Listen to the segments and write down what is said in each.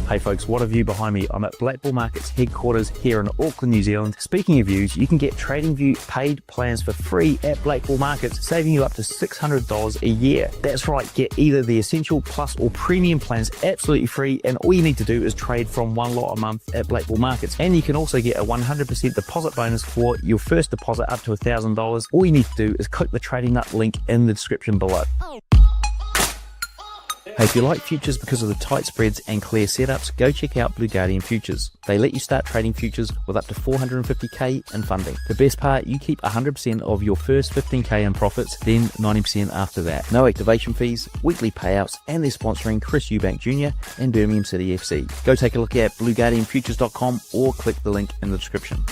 Hey folks, what a view behind me. I'm at Black Bull Markets headquarters here in Auckland, New Zealand. Speaking of views, you can get TradingView paid plans for free at Black Bull Markets, saving you up to $600 a year. That's right, get either the Essential, Plus or Premium plans absolutely free, and all you need to do is trade from one lot a month at Black Bull Markets. And you can also get a 100% deposit bonus for your first deposit up to $1,000. All you need to do is click the Trading Nut link in the description below. Hey, if you like futures because of the tight spreads and clear setups, go check out Blue Guardian Futures. They let you start trading futures with up to $450k in funding. The best part, you keep 100% of your first 15k in profits, then 90% after that. No activation fees, weekly payouts, and they're sponsoring Chris Eubank Jr. and Birmingham City FC. Go take a look at blueguardianfutures.com or click the link in the description.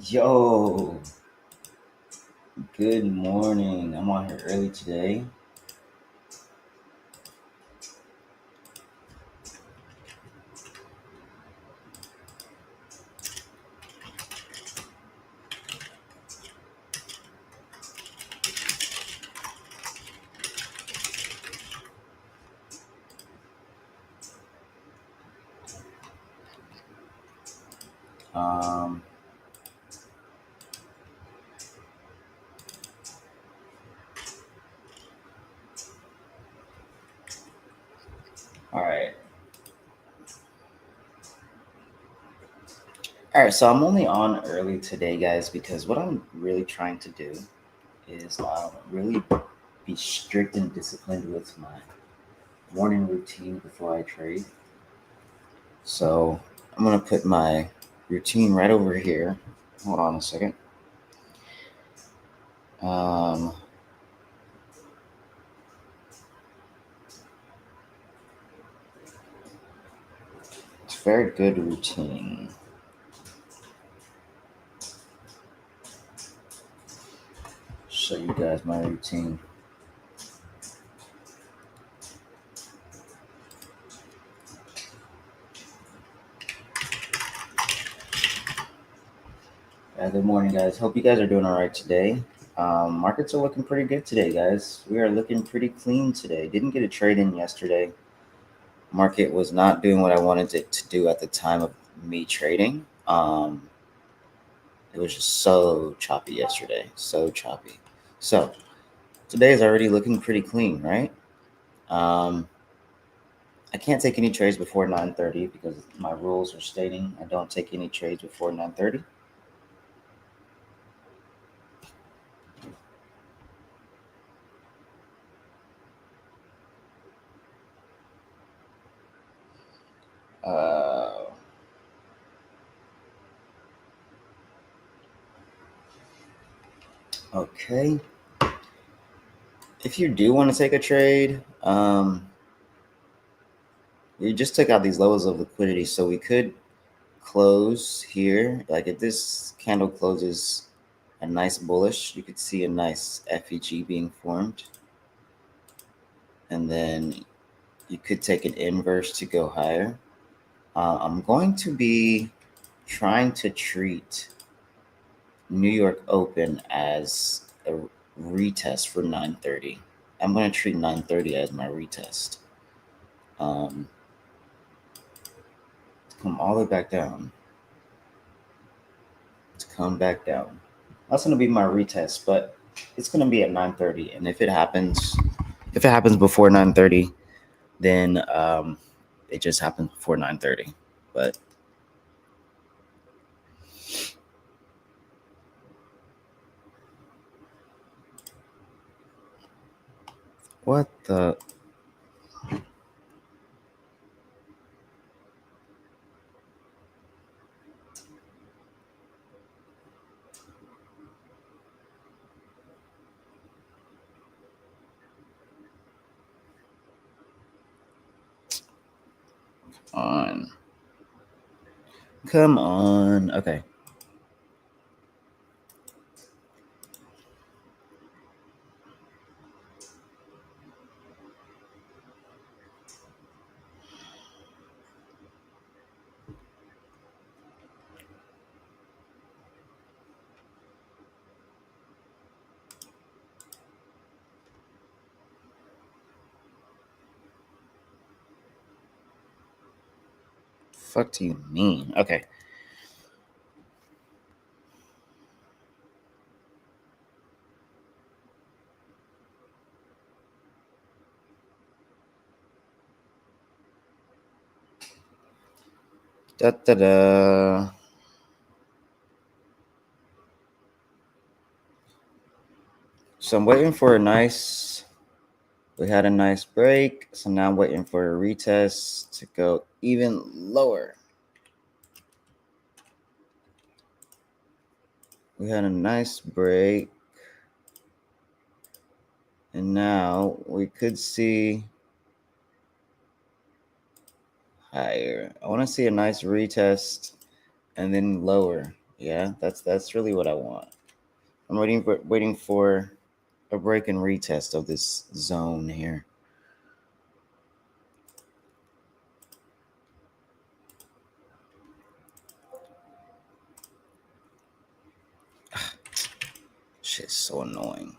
Yo, good morning. I'm on here early today. All right, so I'm only on early today, guys, because what I'm really trying to do is really be strict and disciplined with my morning routine before I trade. So I'm going to put my routine right over here. Hold on a second. It's a very good routine. Show you guys my routine. Good morning, guys. Hope you guys are doing all right today. Markets are looking pretty good today, guys. We are looking pretty clean today. Didn't get a trade in yesterday. Market was not doing what I wanted it to do at the time of me trading. It was just so choppy yesterday, so choppy. So today is already looking pretty clean, right? I can't take any trades before 9:30 because my rules are stating I don't take any trades before 9:30. Okay. If you do want to take a trade, we just took out these levels of liquidity, so we could close here. Like if this candle closes a nice bullish, you could see a nice FEG being formed. And then you could take an inverse to go higher. I'm going to be trying to treat New York Open as a retest for 9:30. I'm going to treat 9:30 as my retest. Come all the way back down. To come back down. That's going to be my retest, but it's going to be at 9:30. And if it happens before 9:30, then it just happens before 9:30. But what the? Come on. Okay. fuck do you mean? Okay. Da da da. So I'm waiting for a nice. We had a nice break, so now I'm waiting for a retest to go even lower. We had a nice break, and now we could see higher. I want to see a nice retest and then lower. Yeah, that's really what I want. I'm waiting for a break and retest of this zone here. Shit's so annoying.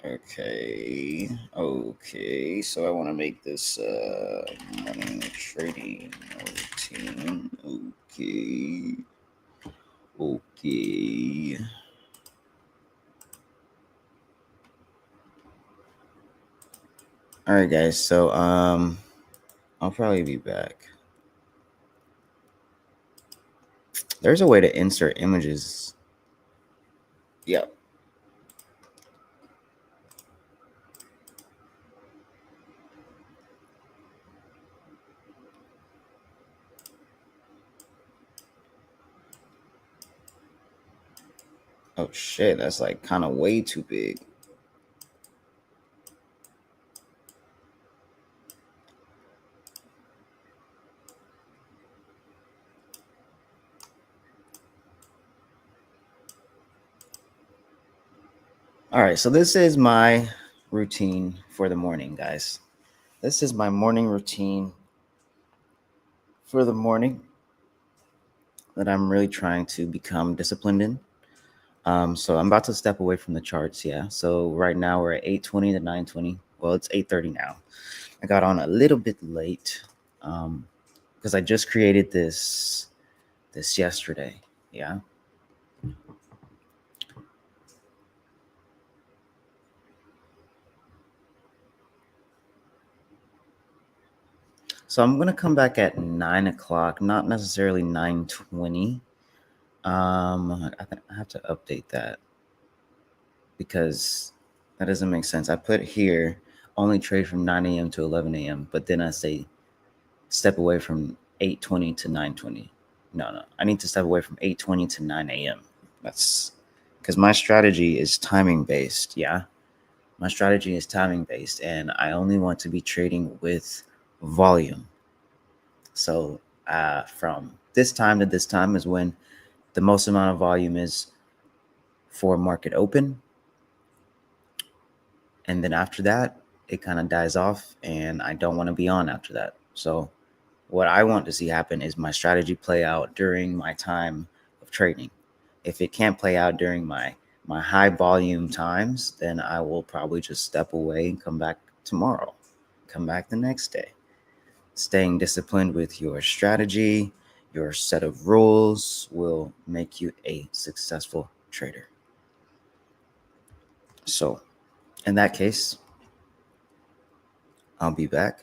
Okay, so I want to make this morning trading routine. Okay. All right, guys. So I'll probably be back. There's a way to insert images. Yep. Oh shit, that's like kind of way too big. All right, so this is my routine for the morning, guys. This is my morning routine for the morning that I'm really trying to become disciplined in. So I'm about to step away from the charts, yeah. So right now we're at 8:20 to 9:20. Well, it's 8:30 now. I got on a little bit late because I just created this yesterday, yeah. So I'm gonna come back at 9 o'clock, not necessarily 9:20. I have to update that because that doesn't make sense. I put here only trade from 9 a.m. to 11 a.m., but then I say step away from 8:20 to 9:20. No, I need to step away from 8:20 to 9 a.m. That's because my strategy is timing based. Yeah, my strategy is timing based, and I only want to be trading with volume. So from this time to this time is when the most amount of volume is for market open. And then after that, it kind of dies off, and I don't want to be on after that. So what I want to see happen is my strategy play out during my time of trading. If it can't play out during my high volume times, then I will probably just step away and come back tomorrow, come back the next day. Staying disciplined with your strategy, your set of rules will make you a successful trader. So, in that case, I'll be back.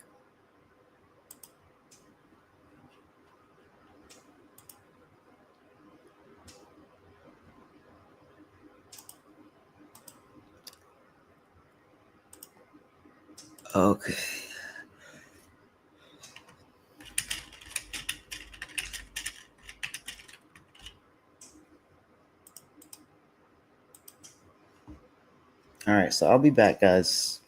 Okay. All right, so I'll be back, guys.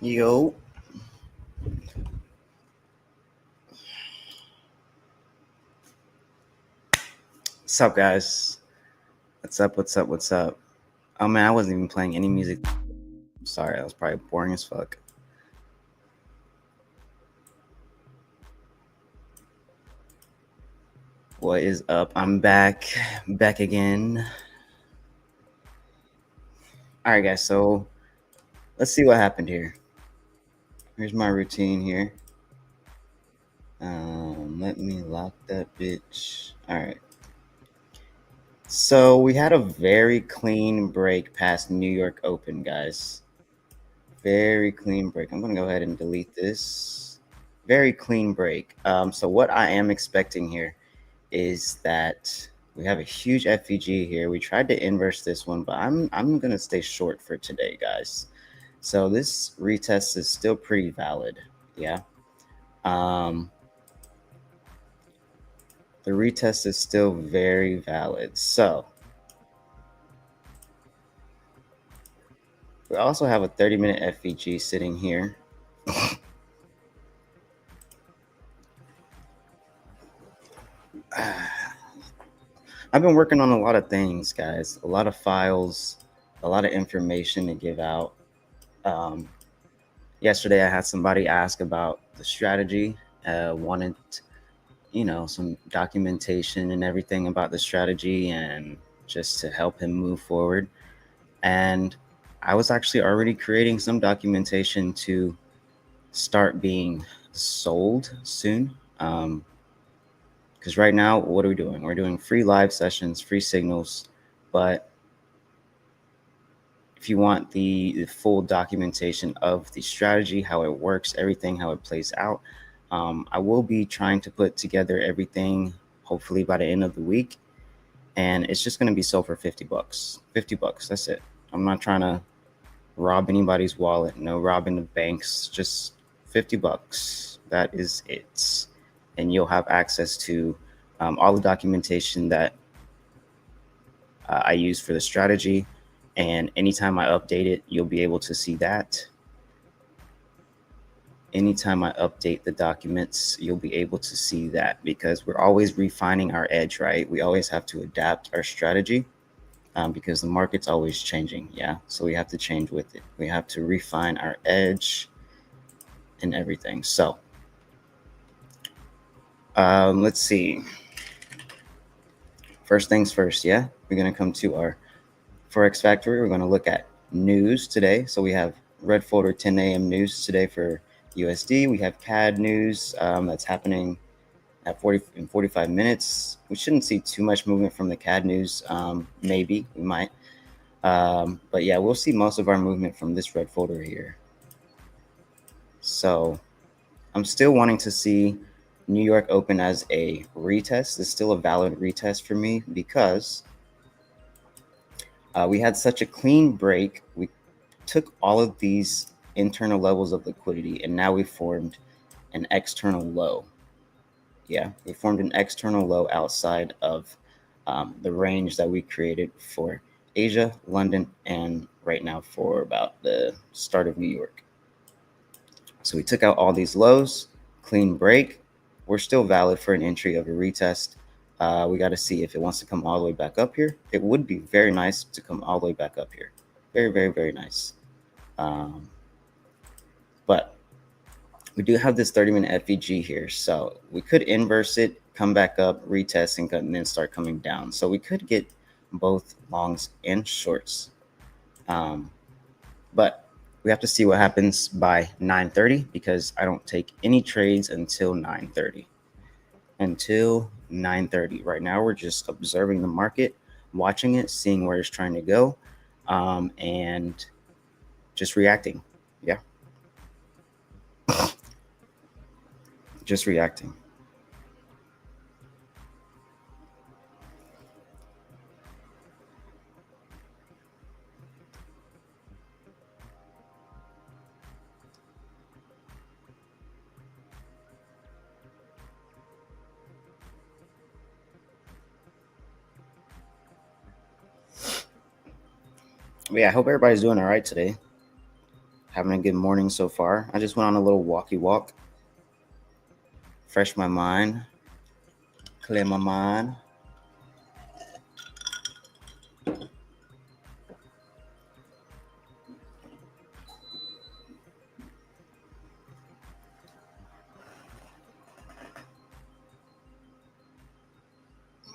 Yo. What's up, guys? What's up? Oh man, I wasn't even playing any music. Sorry, that was probably boring as fuck. What is up? I'm back again. All right, guys. So let's see what happened here. Here's my routine here. Let me lock that bitch. All right. So we had a very clean break past New York Open, guys. Very clean break. I'm gonna go ahead and delete this. Very clean break. So what I am expecting here is that we have a huge FVG here. We tried to inverse this one, but I'm gonna stay short for today, guys. So this retest is still pretty valid. Yeah. The retest is still very valid. So we also have a 30-minute FVG sitting here. I've been working on a lot of things, guys. A lot of files, a lot of information to give out. Yesterday, I had somebody ask about the strategy, wanted, some documentation and everything about the strategy and just to help him move forward. And I was actually already creating some documentation to start being sold soon. Because right now, what are we doing? We're doing free live sessions, free signals, but if you want the full documentation of the strategy, how it works, everything, how it plays out, I will be trying to put together everything, hopefully by the end of the week. And it's just going to be sold for $50. $50, that's it. I'm not trying to rob anybody's wallet, no robbing the banks, just $50. That is it. And you'll have access to all the documentation that I use for the strategy. And anytime I update it, you'll be able to see that. Anytime I update the documents, you'll be able to see that because we're always refining our edge, right? We always have to adapt our strategy because the market's always changing. Yeah. So we have to change with it. We have to refine our edge and everything. So let's see. First things first. Yeah. We're going to come to our Forex Factory. We're going to look at news today. So we have red folder 10 a.m. news today for USD. We have CAD news that's happening at 45 minutes. We shouldn't see too much movement from the CAD news. Maybe we might. But yeah, we'll see most of our movement from this red folder here. So I'm still wanting to see New York Open as a retest. It's still a valid retest for me because we had such a clean break. We took all of these internal levels of liquidity and now we formed an external low. Yeah, we formed an external low outside of the range that we created for Asia, London, and right now for about the start of New York. So we took out all these lows, clean break. We're still valid for an entry of a retest. We got to see if it wants to come all the way back up here. It would be very nice to come all the way back up here. Very, very, very nice. But we do have this 30-minute FVG here. So we could inverse it, come back up, retest, and then start coming down. So we could get both longs and shorts. But we have to see what happens by 9:30 because I don't take any trades until 9:30. Until 9:30. Right now, we're just observing the market, watching it, seeing where it's trying to go, and just reacting. Yeah. Just reacting. But yeah, I hope everybody's doing all right today. Having a good morning so far. I just went on a little walkie walk. Fresh my mind. Clear my mind.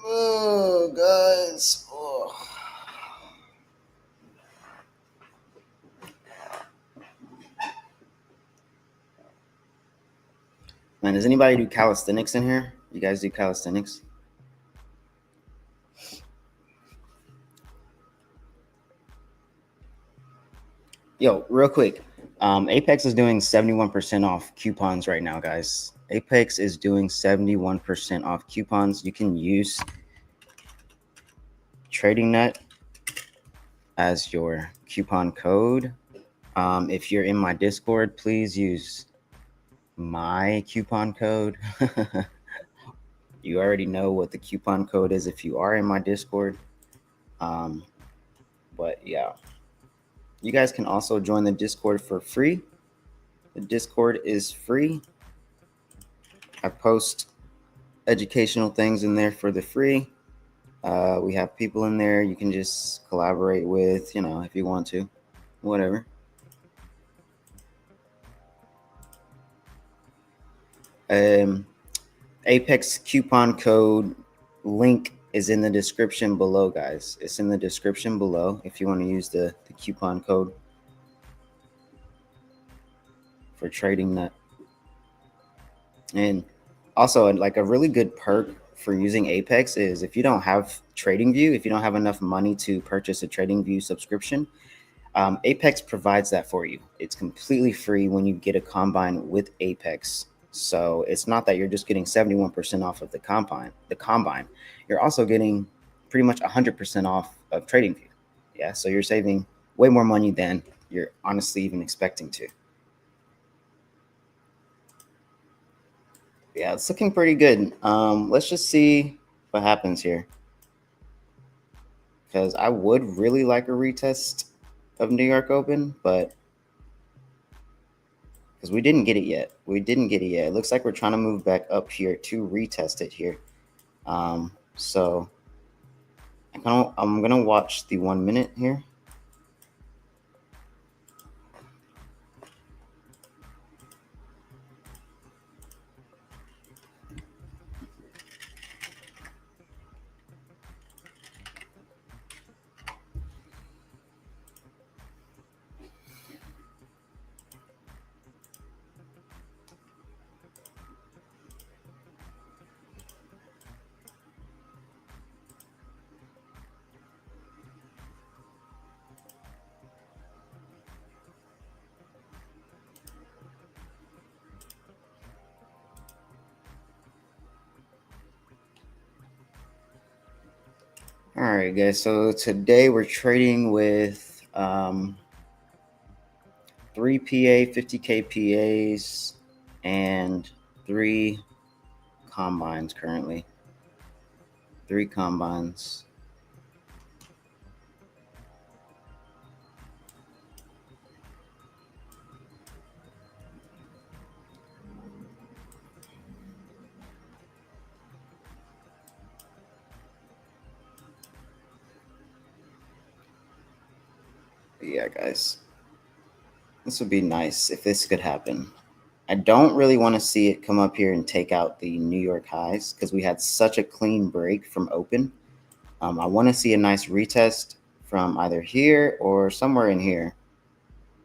Oh, guys. Oh. Man, does anybody do calisthenics in here? You guys do calisthenics? Yo, real quick. Apex is doing 71% off coupons right now, guys. Apex is doing 71% off coupons. You can use Trading Nut as your coupon code. If you're in my Discord, please use my coupon code. You already know what the coupon code is if you are in my Discord. But yeah, you guys can also join the Discord for free. The Discord is free. I post educational things in there for the free. We have people in there you can just collaborate with, you know, if you want to, whatever. Apex coupon code link is in the description below, guys. It's in the description below if you want to use the coupon code for Trading Nut. And also, like, a really good perk for using Apex is if you don't have TradingView, if you don't have enough money to purchase a TradingView subscription, Apex provides that for you. It's completely free when you get a combine with Apex. So it's not that you're just getting 71% off of the combine. You're also getting pretty much 100% off of TradingView. Yeah, so you're saving way more money than you're honestly even expecting to. Yeah, it's looking pretty good. Let's just see what happens here, because I would really like a retest of New York Open, but because we didn't get it yet. It looks like we're trying to move back up here to retest it here. So I'm gonna watch the 1 minute here. All right, guys. So today we're trading with 3 PA 50K PAs and 3 combines currently. 3 combines. But yeah, guys. This would be nice if this could happen. I don't really want to see it come up here and take out the New York highs because we had such a clean break from open. I want to see a nice retest from either here or somewhere in here.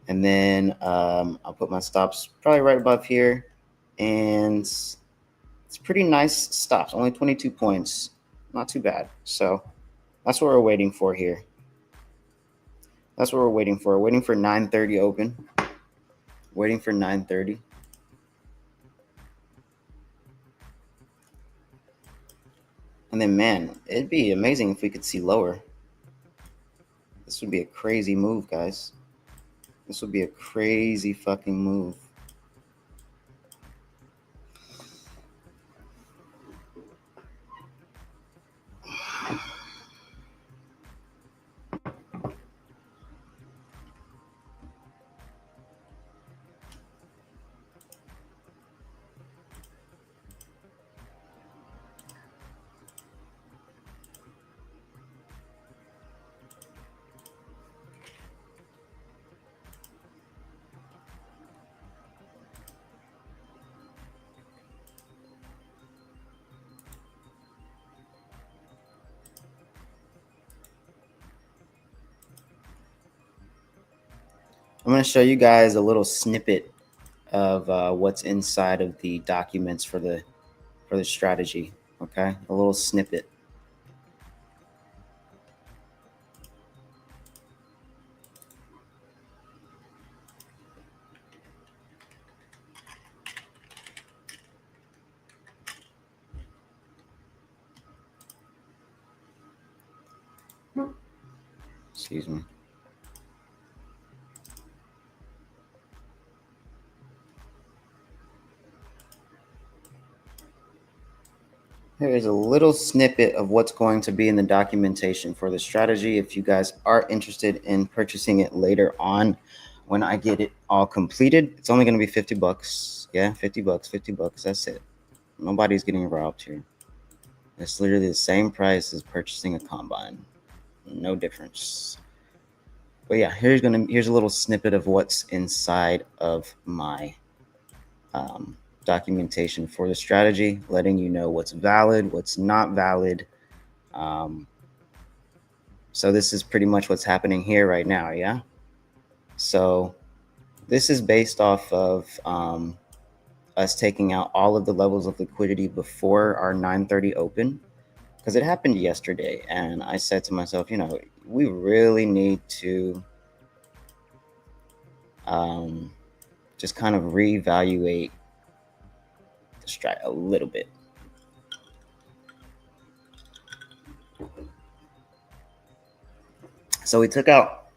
And then I'll put my stops probably right above here. And it's pretty nice stops, only 22 points. Not too bad. So that's what we're waiting for here. That's what we're waiting for. Waiting for 9:30 open. Waiting for 9:30. And then, man, it'd be amazing if we could see lower. This would be a crazy move, guys. This would be a crazy fucking move. I'm going to show you guys a little snippet of what's inside of the documents for the strategy. Okay, a little snippet. Excuse me. Here is a little snippet of what's going to be in the documentation for the strategy. If you guys are interested in purchasing it later on, when I get it all completed, it's only going to be 50 bucks. Yeah, 50 bucks, 50 bucks. That's it. Nobody's getting robbed here. It's literally the same price as purchasing a combine. No difference. But yeah, here's a little snippet of what's inside of my documentation for the strategy, letting you know what's valid, what's not valid. So this is pretty much what's happening here right now, yeah? So this is based off of us taking out all of the levels of liquidity before our 9:30 open, because it happened yesterday, and I said to myself, we really need to just kind of reevaluate the strat a little bit. So we took out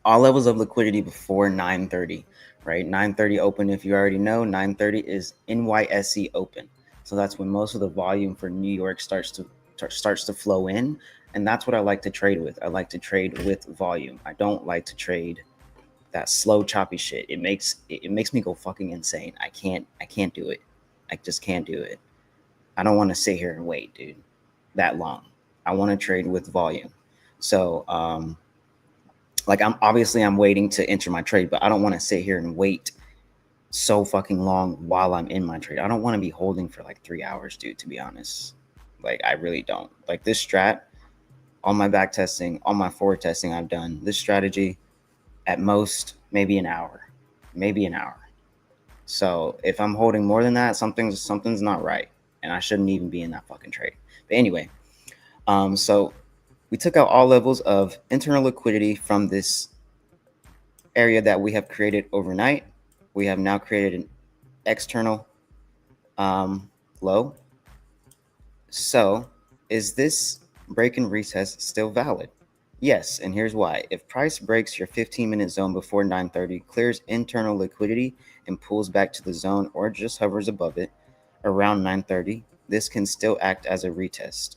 all levels of liquidity before 9:30, right? 9:30 open, if you already know, 9:30 is NYSE open. So that's when most of the volume for New York starts to flow in, and that's what I like to trade with. I like to trade with volume. I don't like to trade that slow choppy shit. It makes me go fucking insane. I can't do it. I just can't do it. I don't want to sit here and wait, dude, that long. I want to trade with volume. So like I'm waiting to enter my trade, but I don't want to sit here and wait so fucking long while I'm in my trade. I don't want to be holding for like 3 hours, dude, to be honest. Like I really don't. Like this strat, all my back testing, all my forward testing I've done, this strategy at most maybe an hour. So if I'm holding more than that, something's not right, and I shouldn't even be in that fucking trade. But anyway, so we took out all levels of internal liquidity from this area that we have created overnight. We have now created an external low. So is this break and retest still valid? Yes, and here's why. If price breaks your 15-minute zone before 9:30, clears internal liquidity and pulls back to the zone or just hovers above it around 9:30, this can still act as a retest.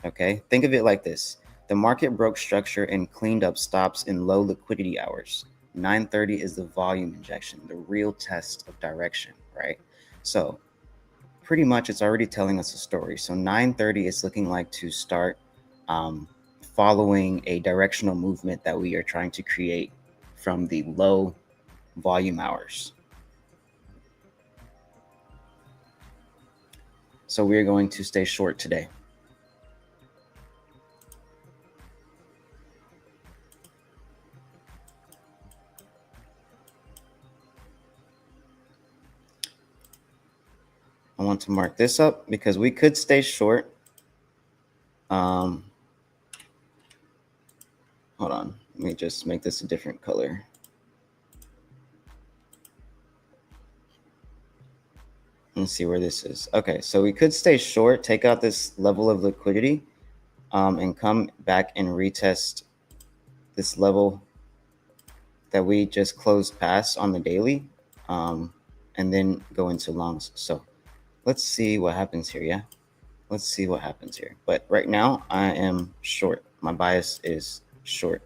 Okay, think of it like this. The market broke structure and cleaned up stops in low liquidity hours. 9:30 is the volume injection, the real test of direction, right? So pretty much it's already telling us a story. So 9:30 is looking like to start following a directional movement that we are trying to create from the low volume hours. So we're going to stay short today. I want to mark this up because we could stay short. Hold on, let me just make this a different color. Let's see where this is. Okay, so we could stay short, take out this level of liquidity, and come back and retest this level that we just closed past on the daily, and then go into longs. So let's see what happens here. Yeah, let's see what happens here. But right now I am short. My bias is short,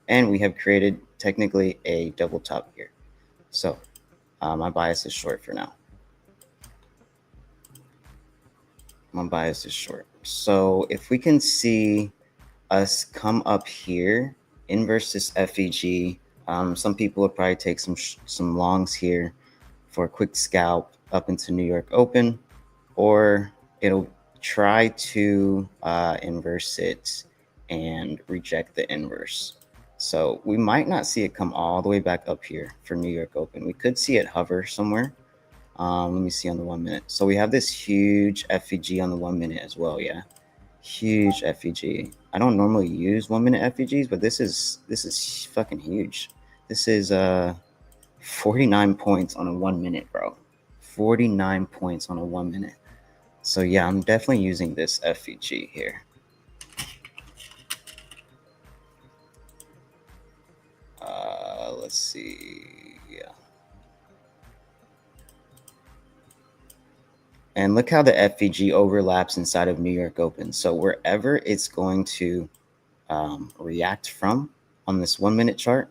and we have created technically a double top here. So my bias is short for now. My bias is short. So if we can see us come up here, inverse this FEG, some people would probably take some longs here for a quick scalp up into New York Open, or it'll try to inverse it and reject the inverse. So we might not see it come all the way back up here for New York Open. We could see it hover somewhere. Let me see on the 1 minute. So we have this huge FEG on the 1 minute as well. Yeah, huge FEG. I don't normally use 1 minute FEGs, but this is fucking huge. This is 49 points on a 1 minute, bro. 49 points on a 1 minute. So yeah, I'm definitely using this FEG here. Let's see. Yeah. And look how the FEG overlaps inside of New York Open. So wherever it's going to react from on this 1 minute chart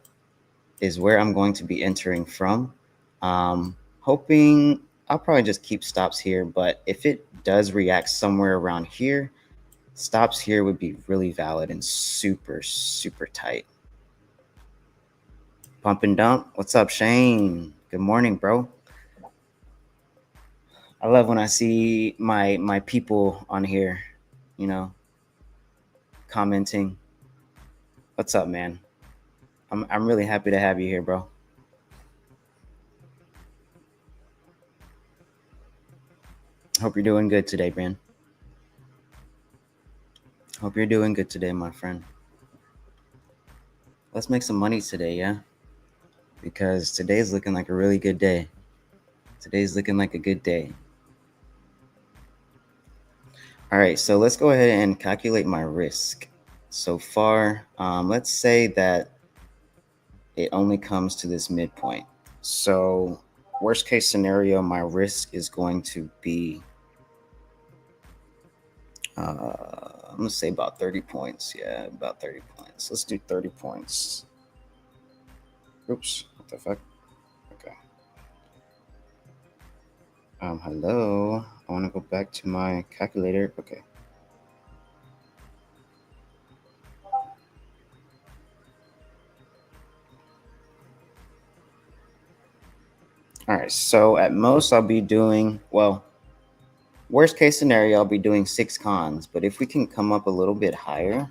is where I'm going to be entering from. Hoping I'll probably just keep stops here, but if it does react somewhere around here, stops here would be really valid and super, super tight. Pump and dump. What's up, Shane? Good morning, bro. I love when I see my people on here, you know, commenting. What's up, man? I'm really happy to have you here, bro. Hope you're doing good today, man. Hope you're doing good today, my friend. Let's make some money today, yeah? Because today's looking like a really good day. Today's looking like a good day. All right, so let's go ahead and calculate my risk. So far, let's say that it only comes to this midpoint. So worst case scenario, my risk is going to be, I'm gonna say about 30 points. Yeah, about 30 points. Let's do 30 points. Oops, what the fuck? Okay. Hello. I want to go back to my calculator. Okay. All right. So at most, I'll be doing, well, worst case scenario, I'll be doing 6 cons. But if we can come up a little bit higher,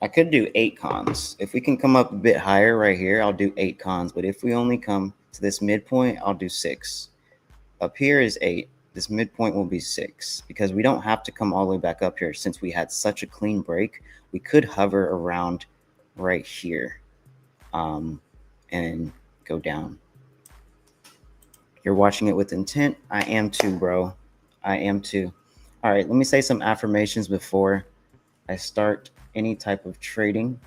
I could do 8 cons. If we can come up a bit higher right here, I'll do 8 cons. But if we only come to this midpoint, I'll do 6. Up here is 8. This midpoint will be 6 because we don't have to come all the way back up here since we had such a clean break. We could hover around right here and go down. You're watching it with intent. I am too, bro. I am too. All right, let me say some affirmations before I start any type of trading.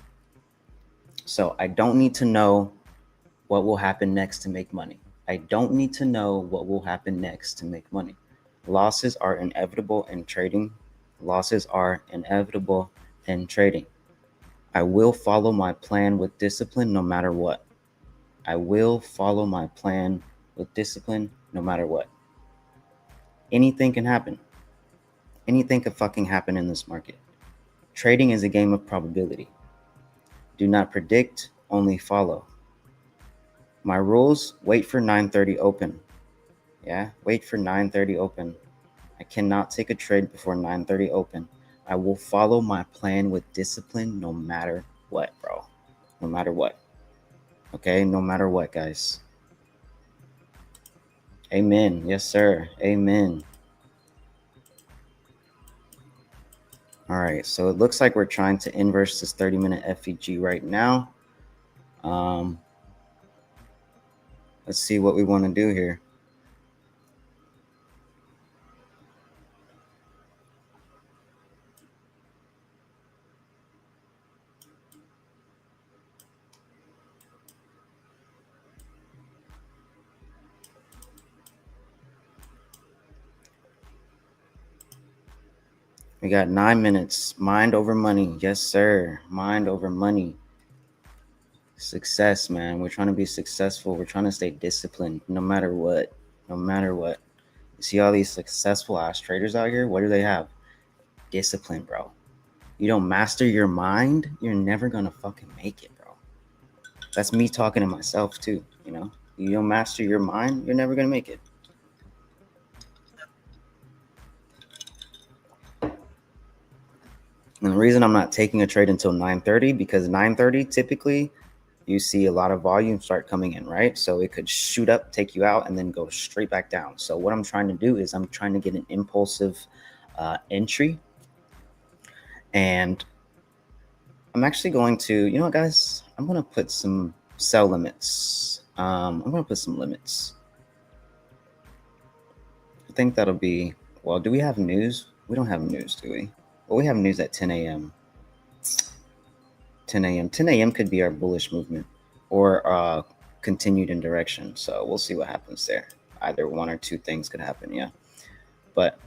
So I don't need to know what will happen next to make money. I don't need to know what will happen next to make money. Losses are inevitable in trading. Losses are inevitable in trading. I will follow my plan with discipline no matter what. I will follow my plan with discipline no matter what. Anything can happen. Anything could fucking happen in this market. Trading is a game of probability. Do not predict, only follow. My rules, wait for 9:30 open. Yeah, wait for 9:30 open. I cannot take a trade before 9:30 open. I will follow my plan with discipline no matter what, bro. No matter what. Okay, no matter what, guys. Amen. Yes, sir. Amen. All right, so it looks like we're trying to inverse this 30-minute FEG right now. Let's see what we want to do here. We got 9 minutes. Mind over money. Yes, sir. Mind over money. Success, man. We're trying to be successful. We're trying to stay disciplined no matter what. No matter what. You see all these successful ass traders out here? What do they have? Discipline, bro. You don't master your mind, you're never gonna fucking make it, bro. That's me talking to myself too, you know? You don't master your mind, you're never gonna make it. And the reason I'm not taking a trade until 9:30, because 9:30 typically you see a lot of volume start coming in, right? So it could shoot up, take you out, and then go straight back down. So what I'm trying to do is I'm trying to get an impulsive entry. And I'm actually going to, you know what, guys? I'm going to put some sell limits. I'm going to put some limits. I think that'll be, well, do we have news? We don't have news, do we? Well, we have news at 10 a.m. 10 a.m. 10 a.m. could be our bullish movement or continued in direction. So we'll see what happens there. Either one or two things could happen, yeah. But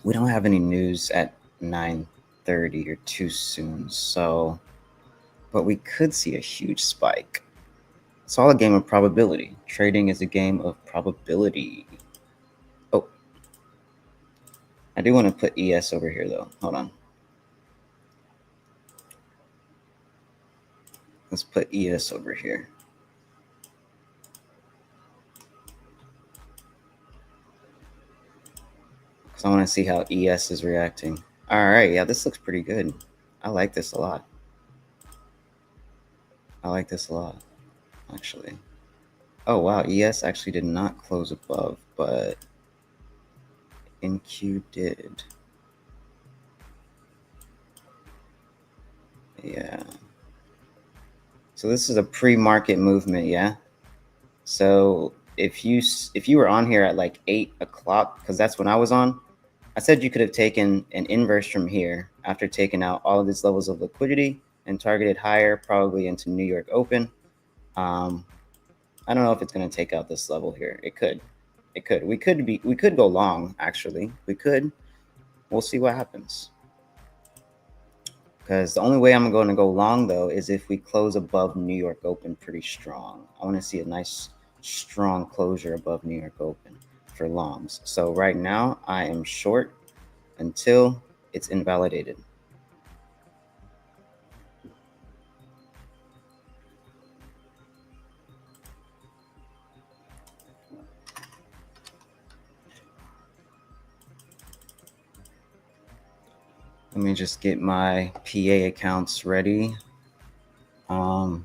we don't have any news at 9:30 or too soon. So, but we could see a huge spike. It's all a game of probability. Trading is a game of probability. Oh, I do want to put ES over here though. Hold on. Let's put ES over here. Because I want to see how ES is reacting. All right, yeah, this looks pretty good. I like this a lot. I like this a lot, actually. Oh, wow, ES actually did not close above, but NQ did. Yeah. So this is a pre-market movement, yeah? So if you were on here at like 8 o'clock, because that's when I was on, I said you could have taken an inverse from here after taking out all of these levels of liquidity and targeted higher, probably into New York Open. I don't know if it's going to take out this level here. It could. It could. We could go long, actually. We could. We'll see what happens. Because the only way I'm going to go long, though, is if we close above New York Open pretty strong. I want to see a nice, strong closure above New York Open for longs. So right now, I am short until it's invalidated. Let me just get my PA accounts ready. Here,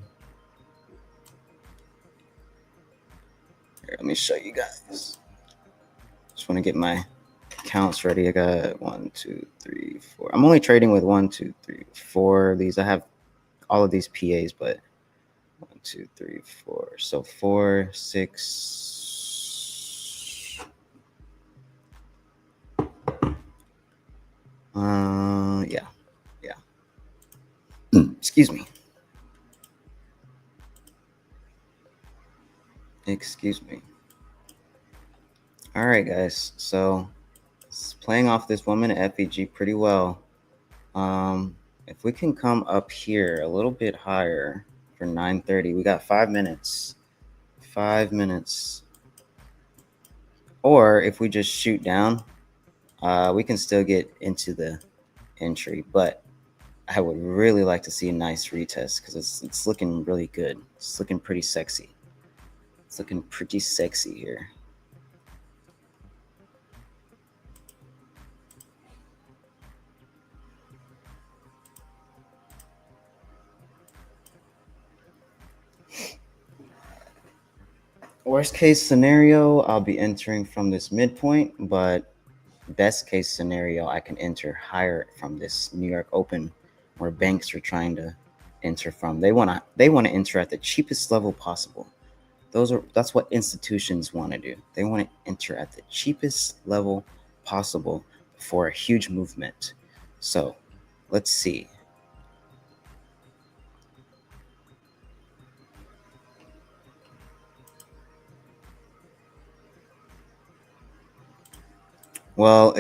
let me show you guys. Just want to get my accounts ready. I got 1, 2, 3, 4. I'm only trading with 1, 2, 3, 4 of these. I have all of these PAs, but 1, 2, 3, 4. So 4, 6. Yeah. Excuse me. All right, guys. So it's playing off this woman at FEG pretty well. If we can come up here a little bit higher for 9:30, we got 5 minutes. 5 minutes. Or if we just shoot down, we can still get into the entry. But I would really like to see a nice retest because it's looking really good. It's looking pretty sexy. It's looking pretty sexy here. Worst case scenario, I'll be entering from this midpoint, but best case scenario, I can enter higher from this New York Open where banks are trying to enter from. They want to enter at the cheapest level possible. That's what institutions want to do. They want to enter at the cheapest level possible for a huge movement. So let's see. Well,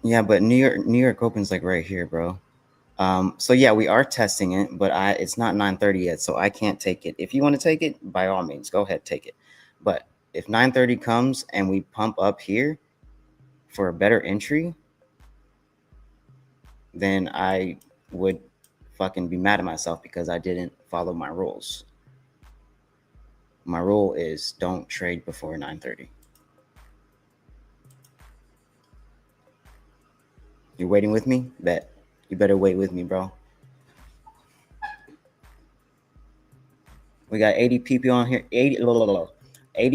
but New York Open's like right here, bro. So yeah, we are testing it, but it's not 9:30 yet, so I can't take it. If you want to take it, by all means, go ahead, take it. But if 9:30 comes and we pump up here for a better entry, then I would fucking be mad at myself because I didn't follow my rules. My rule is don't trade before 9:30. You waiting with me? Bet. You better wait with me, bro. We got 80 people on here. 80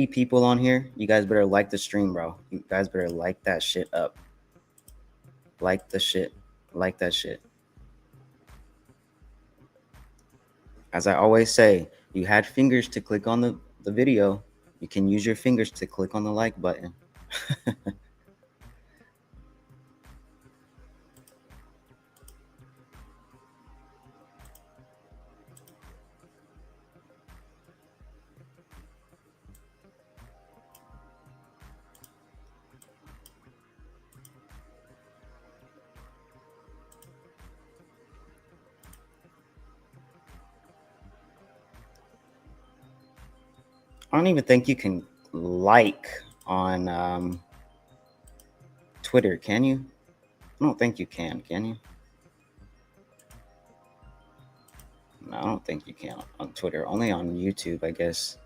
people on here. You guys better like the stream, bro. You guys better like that shit up. Like the shit. Like that shit. As I always say, you had fingers to click on the video. You can use your fingers to click on the like button. I don't even think you can like on Twitter, can you? I don't think you can you? No, I don't think you can on Twitter. Only on YouTube, I guess.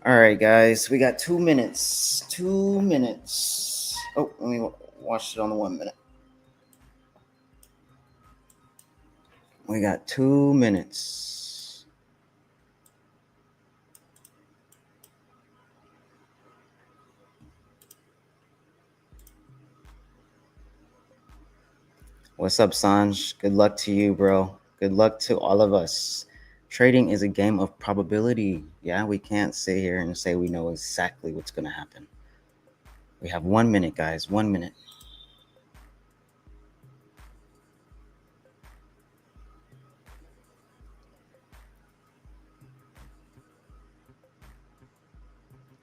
All right, guys. We got 2 minutes. 2 minutes. Oh, let me watch it on the 1 minute. We got 2 minutes. What's up, Sanj? Good luck to you, bro. Good luck to all of us. Trading is a game of probability. Yeah, we can't sit here and say we know exactly what's going to happen. We have 1 minute, guys. 1 minute.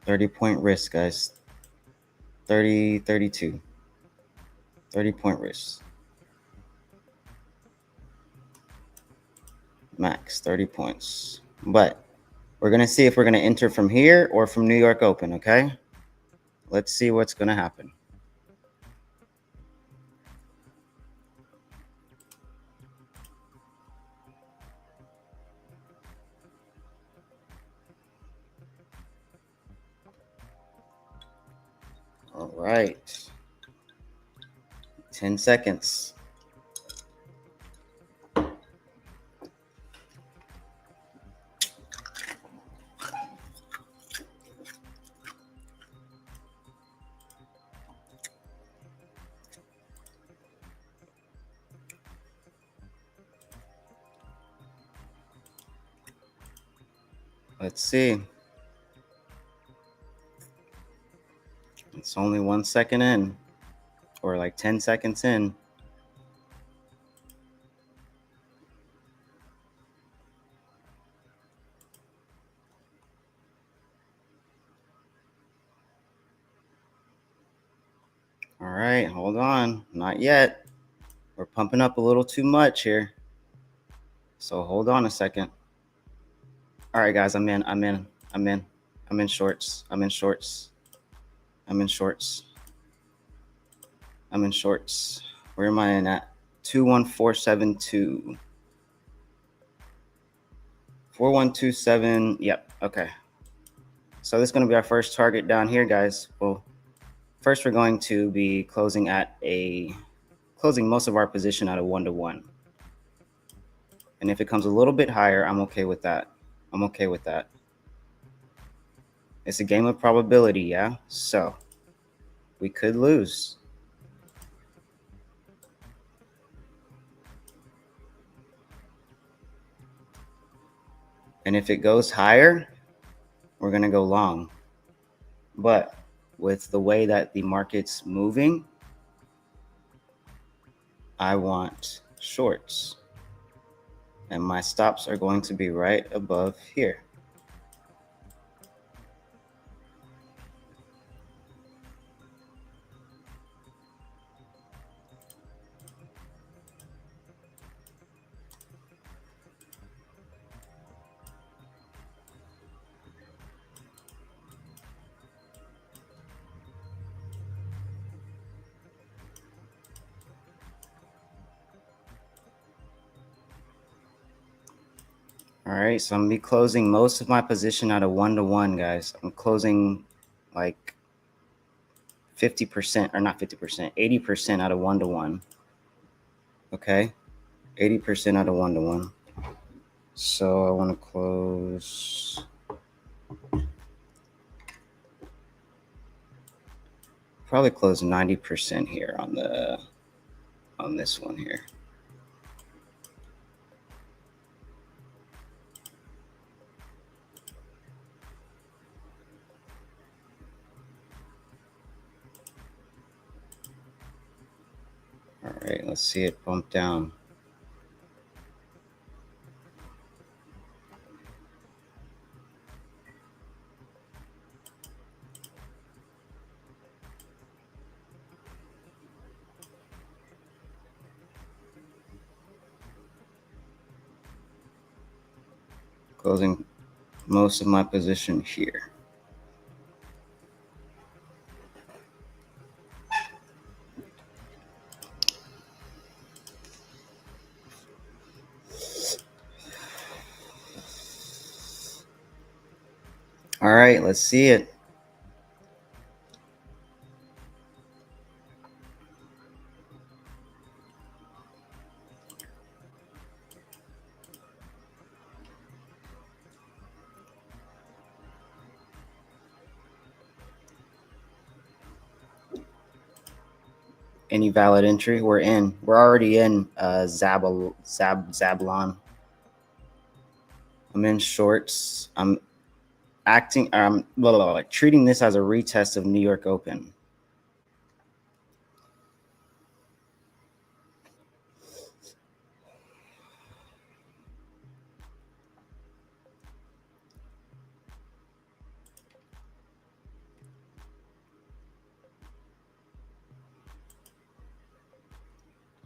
$30-point risk, guys. 32. 30-point risk. Max 30 points. But we're going to see if we're going to enter from here or from New York Open, okay? Let's see what's going to happen. All right. 10 seconds. Let's see. It's only 1 second in, or like 10 seconds in. All right, hold on. Not yet. We're pumping up a little too much here. So hold on a second. All right, guys, I'm in shorts. I'm in shorts. Where am I in at? 21472. 4127. Yep. Okay. So this is going to be our first target down here, guys. Well, first we're going to be closing most of our position at a 1-to-1. And if it comes a little bit higher, I'm okay with that. It's a game of probability, yeah? So we could lose. And if it goes higher, we're going to go long. But with the way that the market's moving, I want shorts. And my stops are going to be right above here. All right, so I'm gonna be closing most of my position at a 1-to-1, guys. I'm closing like 50%, or not 50%, 80% out of 1-to-1. Okay, 80% out of 1-to-1. So I want to close. Probably close 90% here on this one here. All right, let's see it bump down. Closing most of my position here. All right, let's see it. Any valid entry? We're in. We're already in Zablon. I'm in shorts. I'm treating this as a retest of New York Open.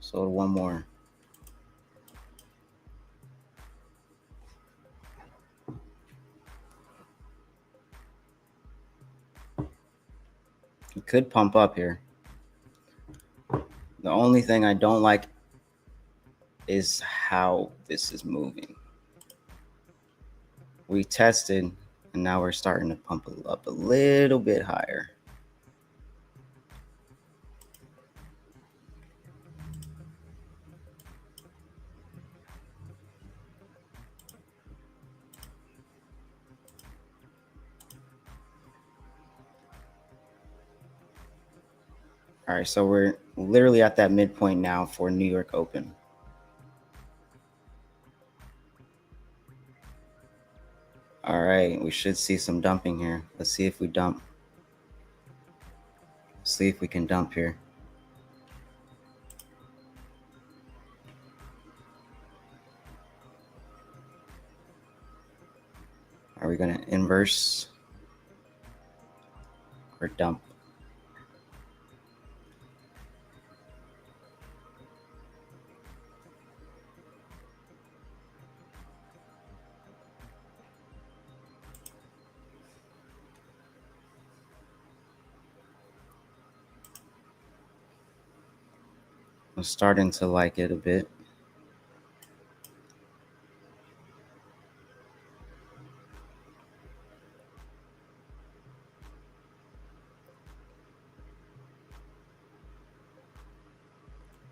So one more. It could pump up here. The only thing I don't like is how this is moving. We tested, and now we're starting to pump it up a little bit higher. All right, so we're literally at that midpoint now for New York Open. All right, we should see some dumping here. Let's see if we dump. See if we can dump here. Are we going to inverse or dump? I'm starting to like it a bit.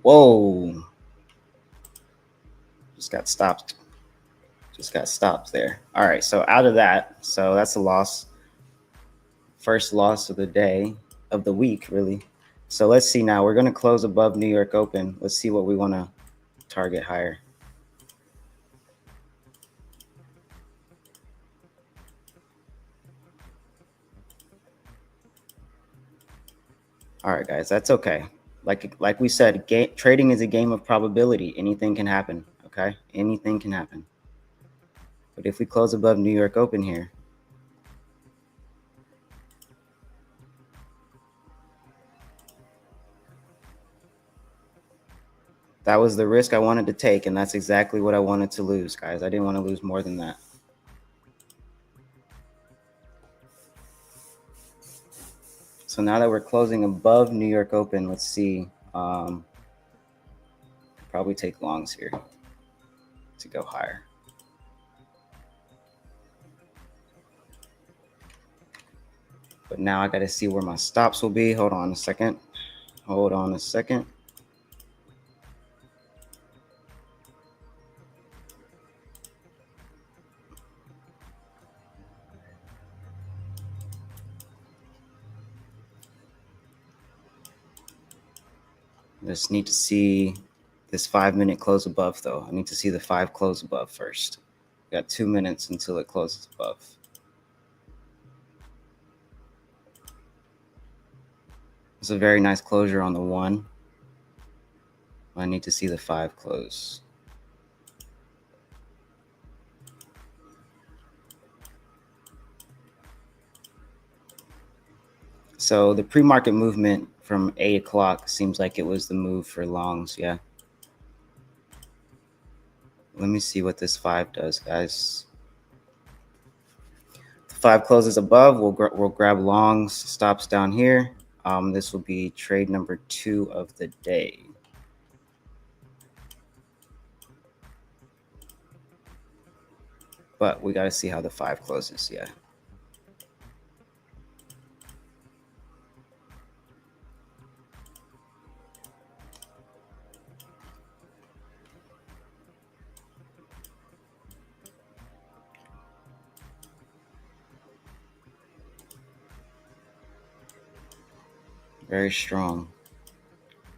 Whoa. Just got stopped. Just got stopped there. All right, so out of that, so that's a loss. First loss of the day, of the week, really. So let's see now. We're going to close above New York Open. Let's see what we want to target higher. All right, guys, that's okay. Like we said, trading is a game of probability. Anything can happen, okay? Anything can happen. But if we close above New York Open here, that was the risk I wanted to take, and that's exactly what I wanted to lose, guys. I didn't want to lose more than that. So now that we're closing above New York Open, let's see. Probably take longs here to go higher. But now I got to see where my stops will be. Hold on a second. Just need to see this 5-minute close above, though. I need to see the 5 close above first. Got 2 minutes until it closes above. It's a very nice closure on the 1. I need to see the 5 close. So the pre-market movement from 8 o'clock seems like it was the move for longs, yeah. Let me see what this 5 does, guys. The 5 closes above, we'll grab longs, stops down here. This will be trade number 2 of the day. But we got to see how the 5 closes, yeah. Very strong.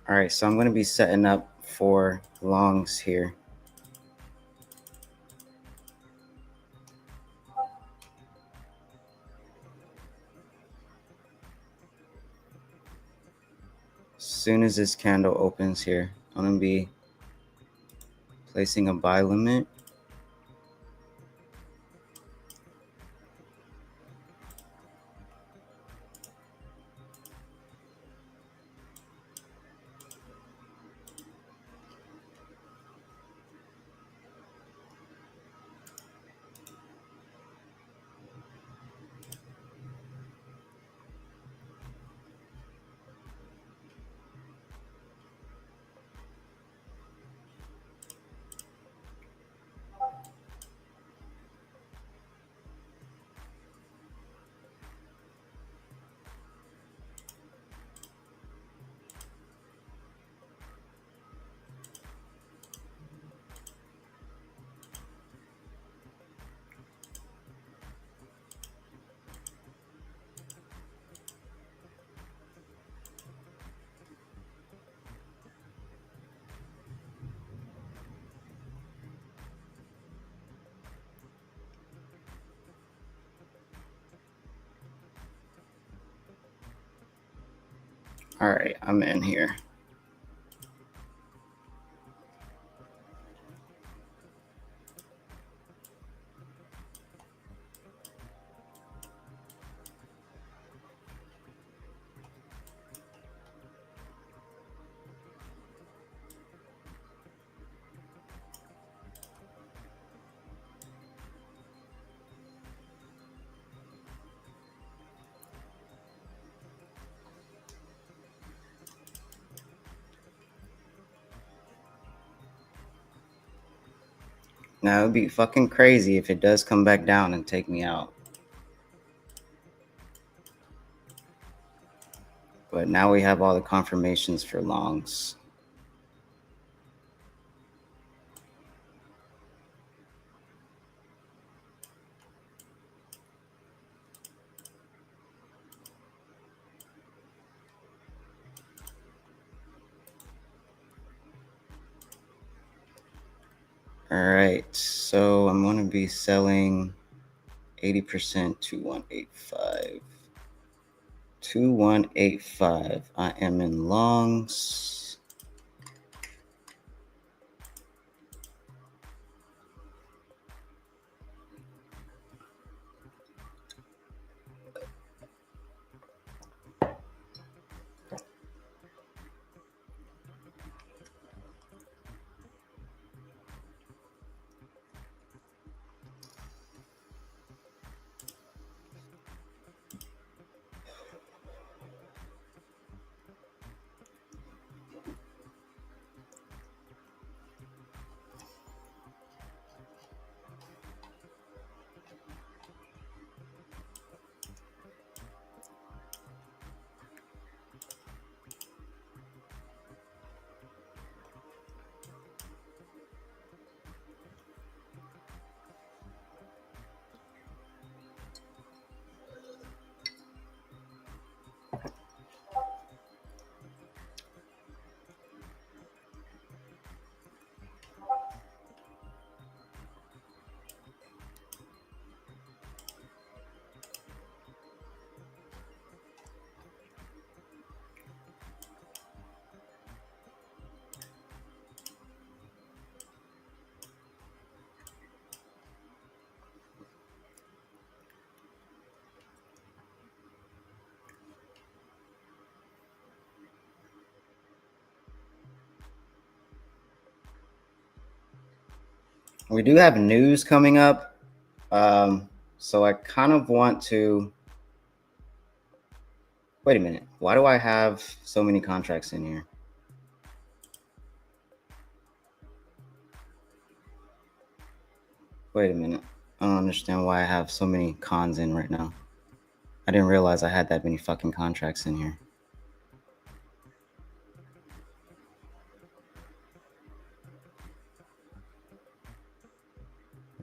All right, so I'm going to be setting up for longs here. As soon as this candle opens here, I'm going to be placing a buy limit. All right, I'm in here. Now, it would be fucking crazy if it does come back down and take me out. But now we have all the confirmations for longs. All right, so I'm going to be selling 80% to 185. 2185. I am in longs. we do have news coming up. So I kind of want to. Wait a minute. Why do I have so many contracts in here? Wait a minute. I don't understand why I have so many cons in right now. I didn't realize I had that many fucking contracts in here.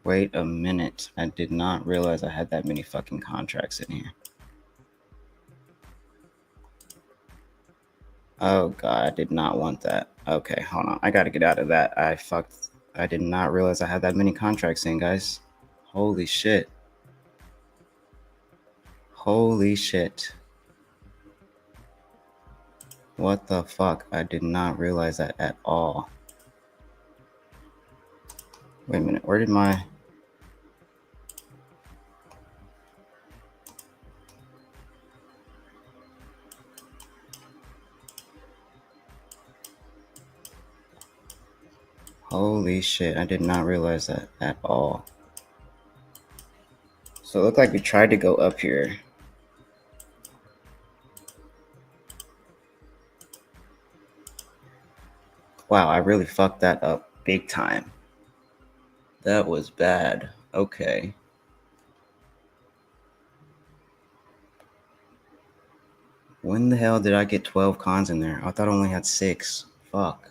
Wait a minute. I did not realize I had that many fucking contracts in here. Oh god, I did not want that. Okay, hold on. I gotta get out of that. I did not realize I had that many contracts in, guys. Holy shit. Holy shit. What the fuck? I did not realize that at all. Wait a minute. Where did my... Holy shit. I did not realize that at all. So it looked like we tried to go up here. Wow, I really fucked that up big time. That was bad. Okay. When the hell did I get 12 cons in there? I thought I only had 6. Fuck.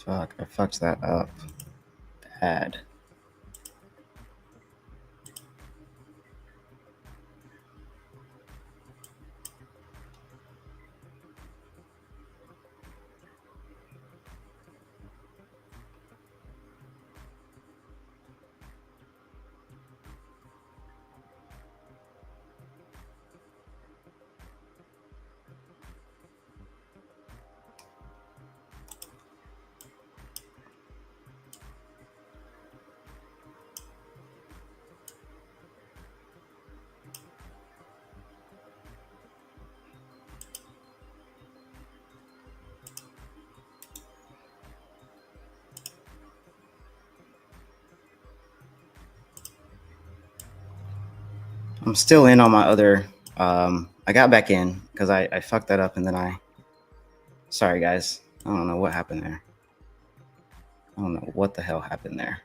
Fuck, I fucked that up. Bad. I'm still in on my other... I got back in because I fucked that up and then Sorry, guys. I don't know what happened there. I don't know what the hell happened there.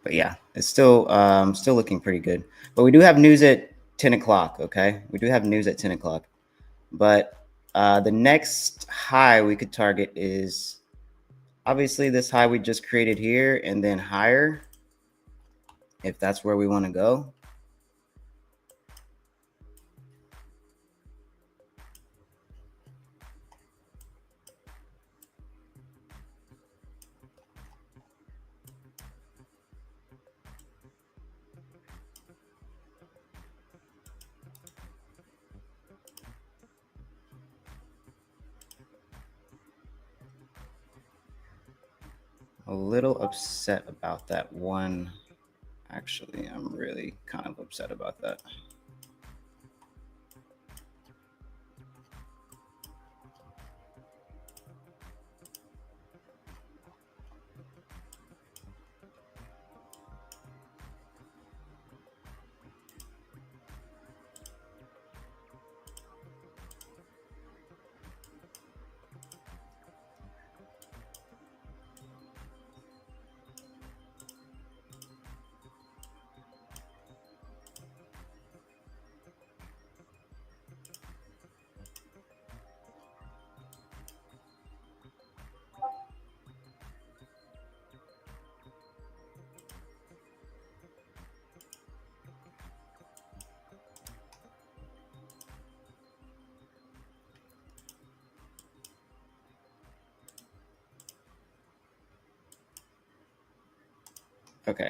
But yeah, it's still looking pretty good. But we do have news at 10 o'clock, okay? We do have news at 10 o'clock. But the next high we could target is obviously this high we just created here and then higher, if that's where we want to go. A little upset about that one. Actually, I'm really kind of upset about that. Okay.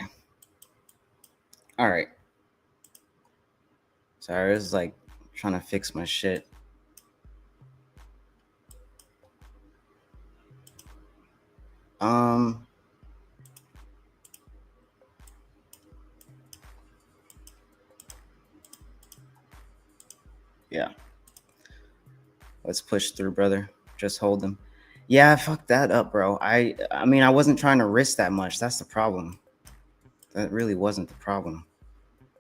All right. Sorry, I was like trying to fix my shit. Yeah. Let's push through, brother. Just hold them. Yeah, I fucked that up, bro. I mean, I wasn't trying to risk that much. That's the problem. That really wasn't the problem.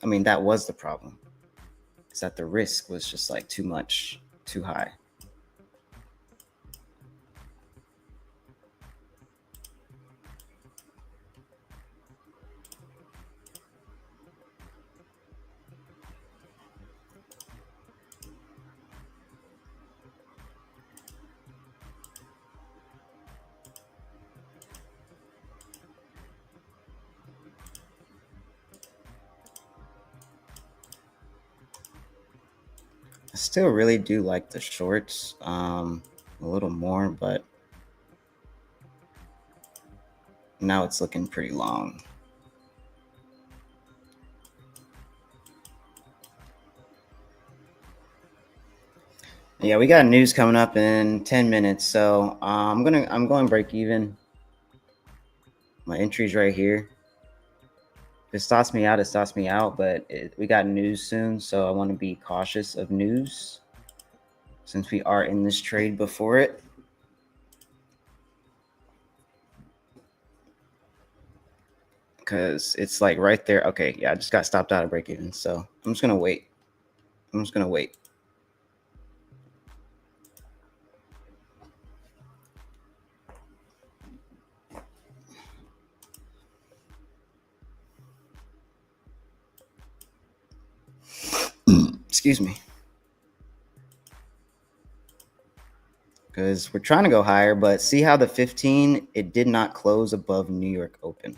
I mean, that was the problem. Is that the risk was just like too much, too high. I still really do like the shorts a little more, but now it's looking pretty long. Yeah, we got news coming up in 10 minutes, so I'm going break even. My entry's right here. If it stops me out, it stops me out, but we got news soon, so I want to be cautious of news since we are in this trade before it. Because it's like right there. Okay, yeah, I just got stopped out of break even, so I'm just gonna wait. Excuse me. Because we're trying to go higher, but see how the 15, it did not close above New York Open.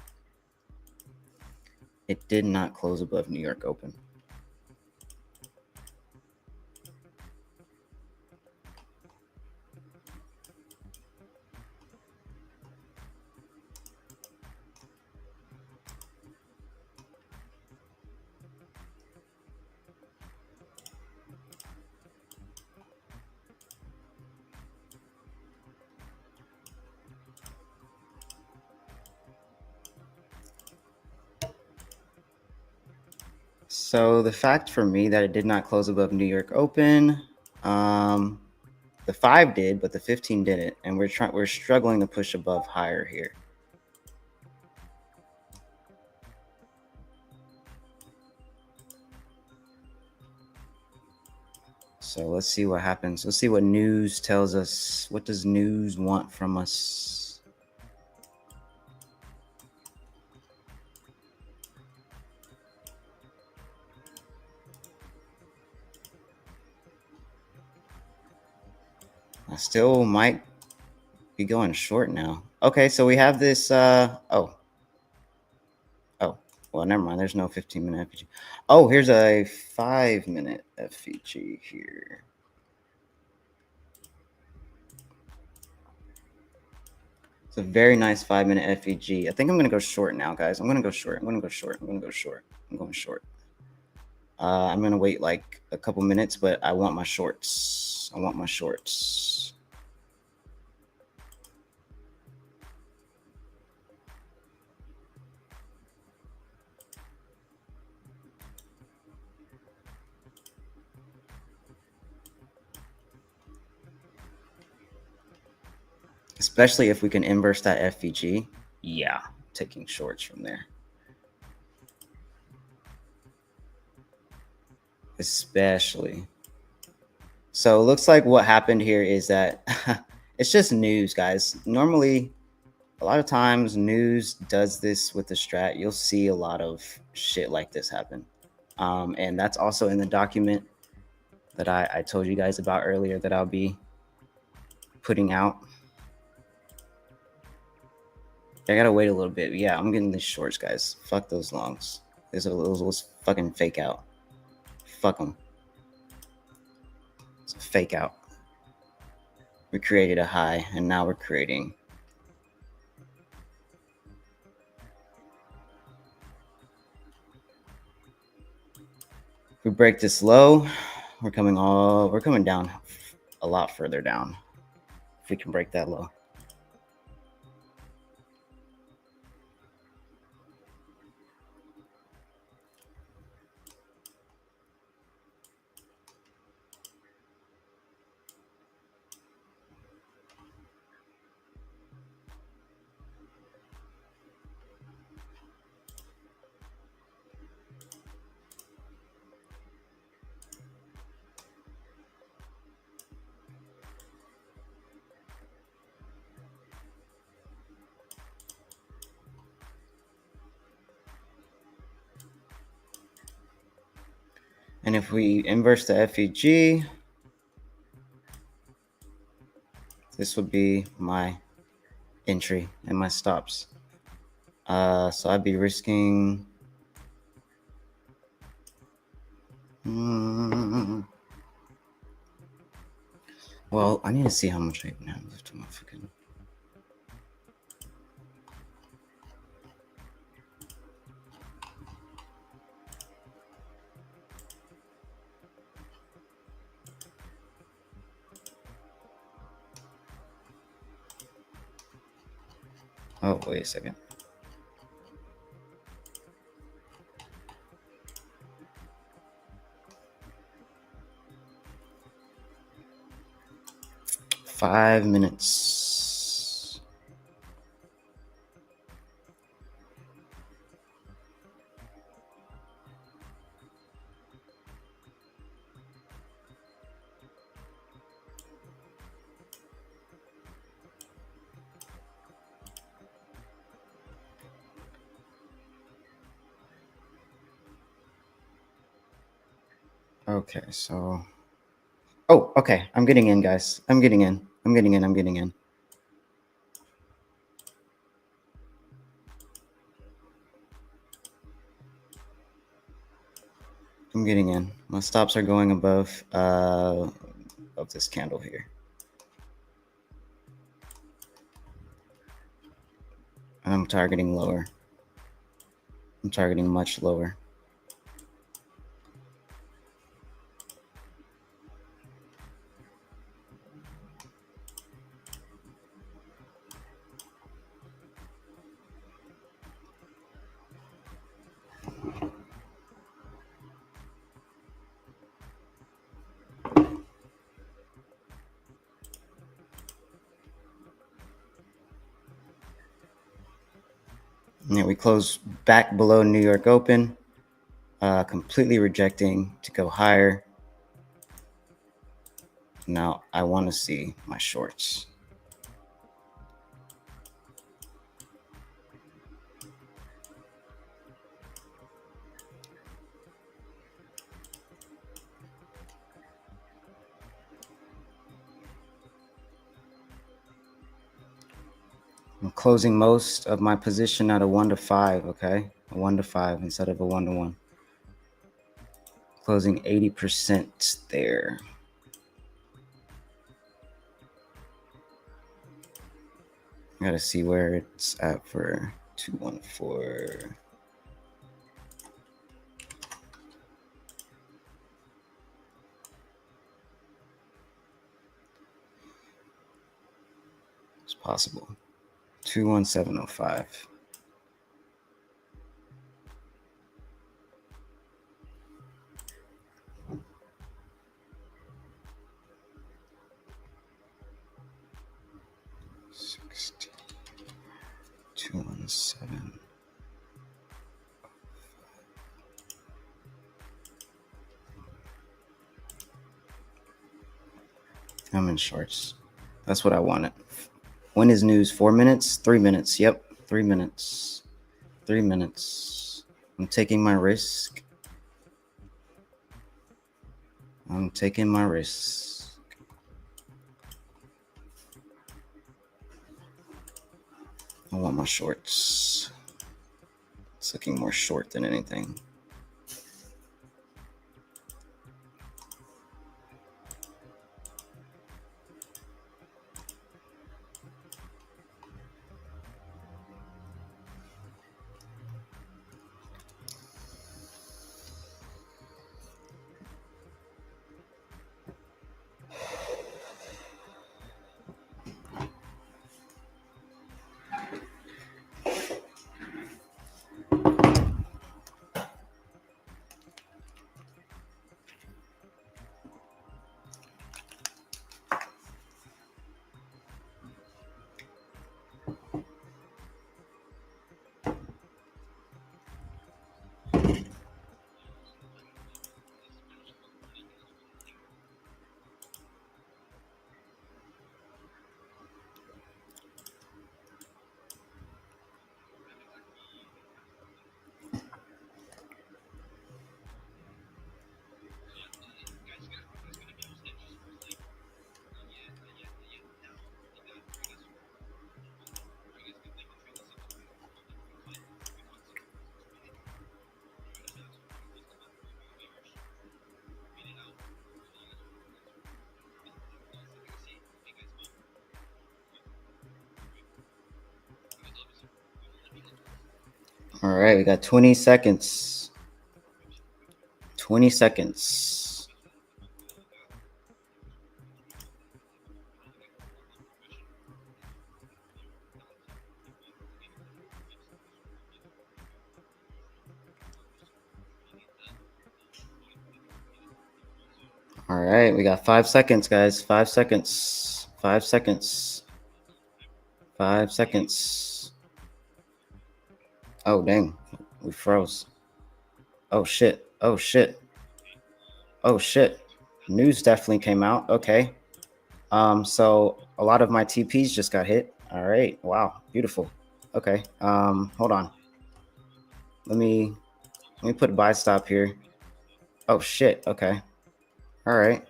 It did not close above New York Open. So the fact for me that it did not close above New York Open, the 5 did, but the 15 didn't, and we're struggling to push above higher here. So let's see what happens. Let's see what news tells us. What does news want from us? I still might be going short now. Okay, so we have this. Oh, well, never mind. There's no 15-minute FEG. Oh, here's a 5-minute FEG here. It's a very nice 5-minute FEG. I think I'm going to go short now, guys. I'm going to go short. I'm going going short. I'm going to wait like a couple minutes, but I want my shorts. Especially if we can inverse that FVG. Yeah, taking shorts from there. Especially. So it looks like what happened here is that it's just news, guys. Normally, a lot of times news does this with the strat. You'll see a lot of shit like this happen. And that's also in the document that I told you guys about earlier that I'll be putting out. I gotta wait a little bit. Yeah, I'm getting these shorts, guys. Fuck those longs. Those fucking fake out. Fuck them. It's a fake out. We created a high, and now we're creating we break this low, we're coming down a lot further down if we can break that low. And if we inverse the FEG, this would be my entry and my stops. So I'd be risking well, I need to see how much I even have left in my fucking. Oh, wait a second. Five minutes. Okay, so. Oh, okay. I'm getting in, guys. I'm getting in. I'm getting in. My stops are going above of this candle here. And I'm targeting lower. I'm targeting much lower. Yeah, we close back below New York Open, completely rejecting to go higher. Now I want to see my shorts. I'm closing most of my position at a 1 to 5, okay? A 1 to 5 instead of a 1 to 1. Closing 80% there. I gotta see where it's at for 214. It's possible. 21705. $60. 217. I'm in shorts. That's what I wanted. When is news? 4 minutes? 3 minutes. Yep. 3 minutes. 3 minutes. I'm taking my risk. I'm taking my risk. I want my shorts. It's looking more short than anything. All right, we got 20 seconds. 20 seconds. All right, we got 5 seconds, guys. 5 seconds. 5 seconds. 5 seconds. Oh, dang. We froze. Oh, shit. Oh, shit. Oh, shit. News definitely came out. Okay. So a lot of my TPs just got hit. All right. Wow. Beautiful. Okay. Hold on. Let me put a buy stop here. Oh, shit. Okay. All right.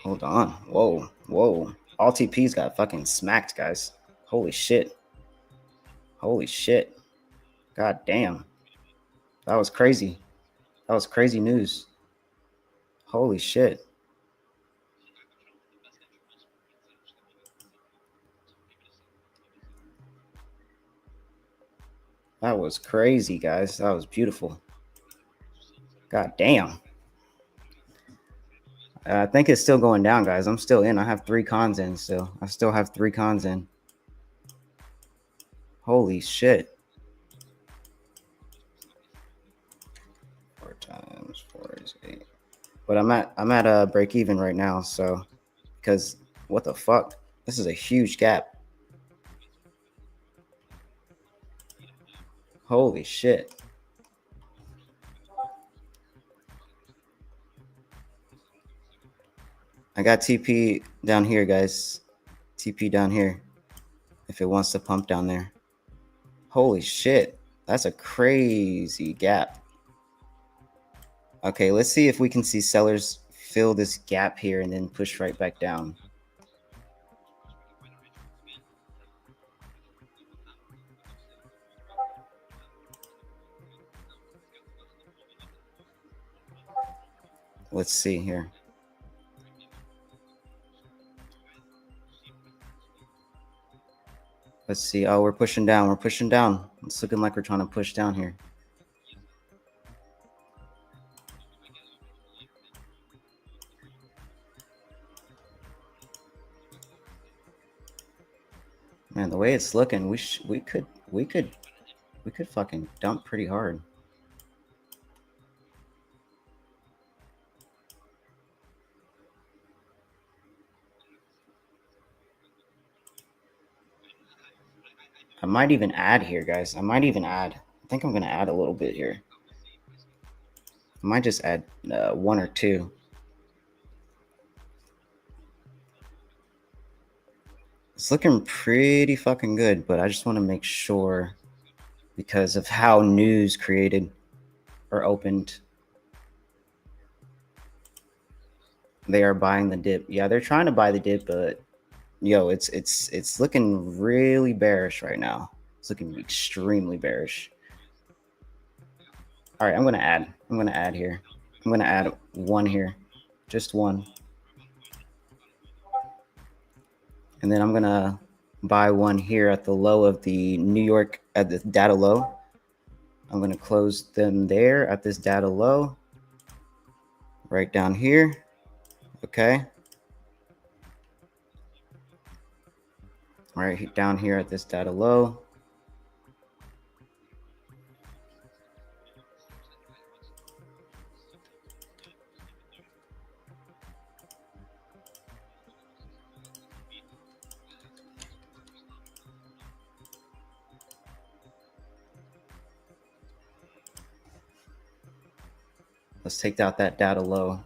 Hold on. Whoa. Whoa. All TPs got fucking smacked, guys. Holy shit. Holy shit. God damn. That was crazy. That was crazy news. Holy shit. That was crazy, guys. That was beautiful. God damn. I think it's still going down, guys. I'm still in. I have 3 cons in still. I still have 3 cons in. Holy shit. 4 times 4 is 8. But I'm at a break even right now, so because what the fuck? This is a huge gap. Holy shit. I got TP down here, guys. TP down here. If it wants to pump down there. Holy shit. That's a crazy gap. Okay, let's see if we can see sellers fill this gap here and then push right back down. Let's see here. Let's see. Oh, we're pushing down. We're pushing down. It's looking like we're trying to push down here. Man, the way it's looking, we could fucking dump pretty hard. I might even add here, guys. I might even add. I think I'm gonna add a little bit here. I might just add 1 or 2. It's looking pretty fucking good, but I just want to make sure because of how news created or opened. They are buying the dip. Yeah, they're trying to buy the dip, but yo, it's looking really bearish right now. It's looking extremely bearish. All right, I'm gonna add. I'm gonna add here. I'm gonna add 1 here, just 1, and then I'm gonna buy 1 here at the low of the New York at the data low. I'm gonna close them there at this data low, right down here. Okay. Right down here at this data low. Let's take out that data low.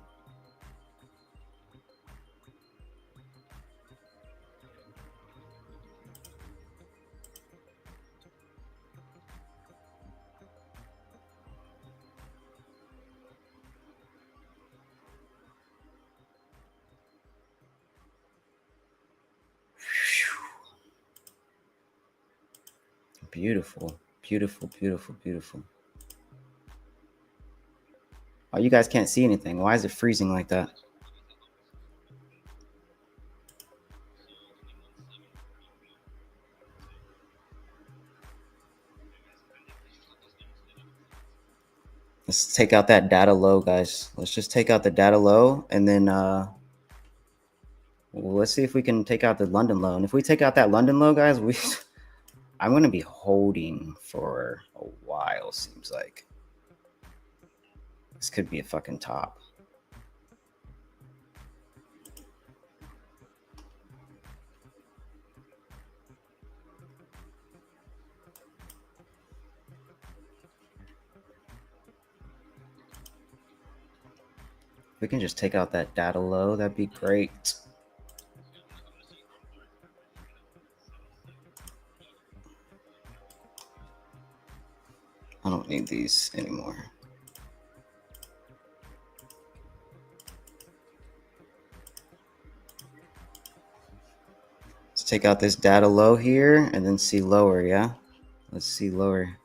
Beautiful, beautiful, beautiful, beautiful. Oh, you guys can't see anything. Why is it freezing like that? Let's take out that data low, guys. Let's just take out the data low, and then let's see if we can take out the London low. And if we take out that London low, guys, I'm going to be holding for a while, seems like. This could be a fucking top. If we can just take out that data low, that'd be great. I don't need these anymore. Let's take out this data low here and then see lower, yeah? Let's see lower.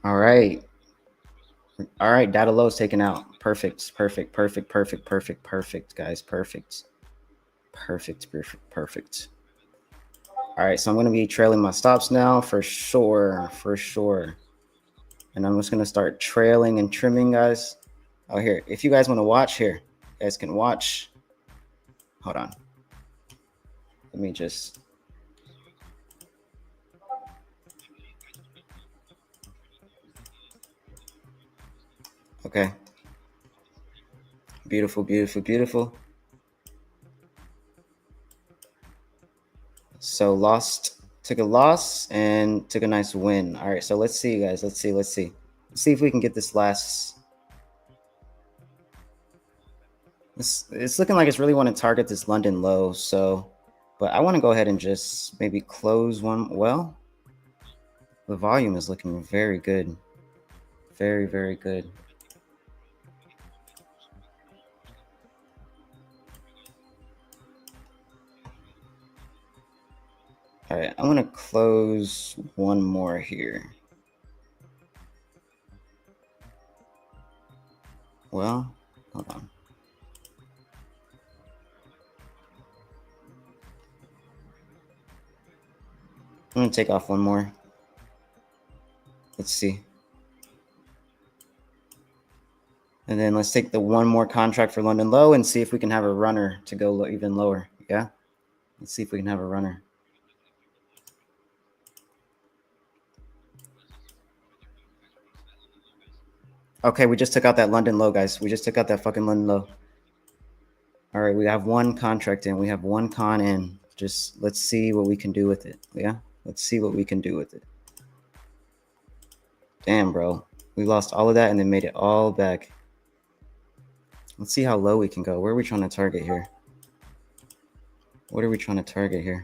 All right. All right, data low is taken out. Perfect, perfect, perfect, perfect, perfect, perfect, guys. Perfect. Perfect, perfect, perfect. All right, so I'm going to be trailing my stops now for sure, for sure. And I'm just going to start trailing and trimming, guys. Oh, here, if you guys want to watch here, you guys can watch. Hold on. Let me just. Okay. Beautiful, beautiful, beautiful. So took a loss and took a nice win. All right, so let's see, guys. Let's see. Let's see if we can get this last. It's looking like it's really want to target this London low. So, but I want to go ahead and just maybe close one. Well, the volume is looking very good. Very, very good. All right, I'm going to close one more here. Well, hold on. I'm going to take off one more. Let's see. And then let's take the one more contract for London low and see if we can have a runner to go even lower. Yeah. Let's see if we can have a runner. Okay, we just took out that London low, guys. We just took out that fucking London low. All right, we have one contract in. We have one con in. Just let's see what we can do with it. Yeah, let's see what we can do with it. Damn, bro. We lost all of that and then made it all back. Let's see how low we can go. Where are we trying to target here? What are we trying to target here?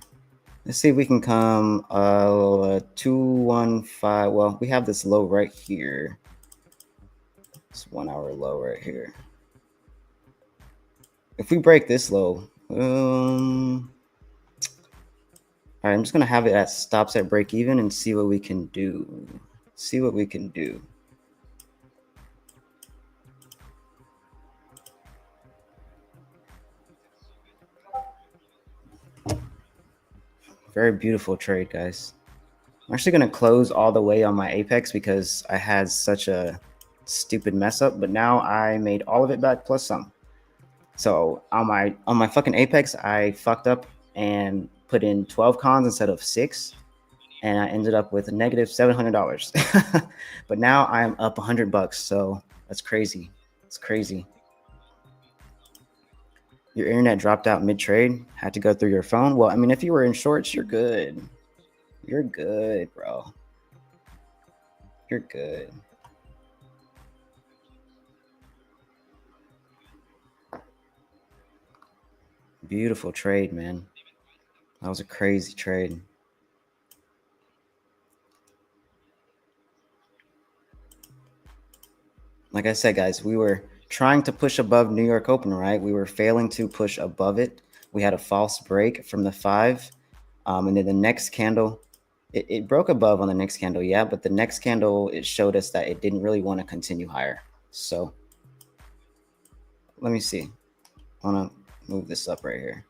Let's see if we can come 215. Well, we have this low right here. It's 1 hour low right here. If we break this low, all right, I'm just gonna have it at stops at break even and see what we can do. See what we can do. Very beautiful trade, guys. I'm actually gonna close all the way on my Apex because I had such a stupid mess up, but now I made all of it back plus some. So on my fucking Apex, I fucked up and put in 12 cons instead of 6, and I ended up with a negative $700. But now I'm up $100, so that's crazy. It's crazy. Your internet dropped out mid-trade, had to go through your phone. Well, I mean, if you were in shorts, you're good. You're good, bro. You're good. Beautiful trade, man. That was a crazy trade. Like I said, guys, we were trying to push above New York Open, right? We were failing to push above it. We had a false break from the 5. And then the next candle, it broke above on the next candle, yeah. But the next candle, it showed us that it didn't really want to continue higher. So let me see. I want to move this up right here.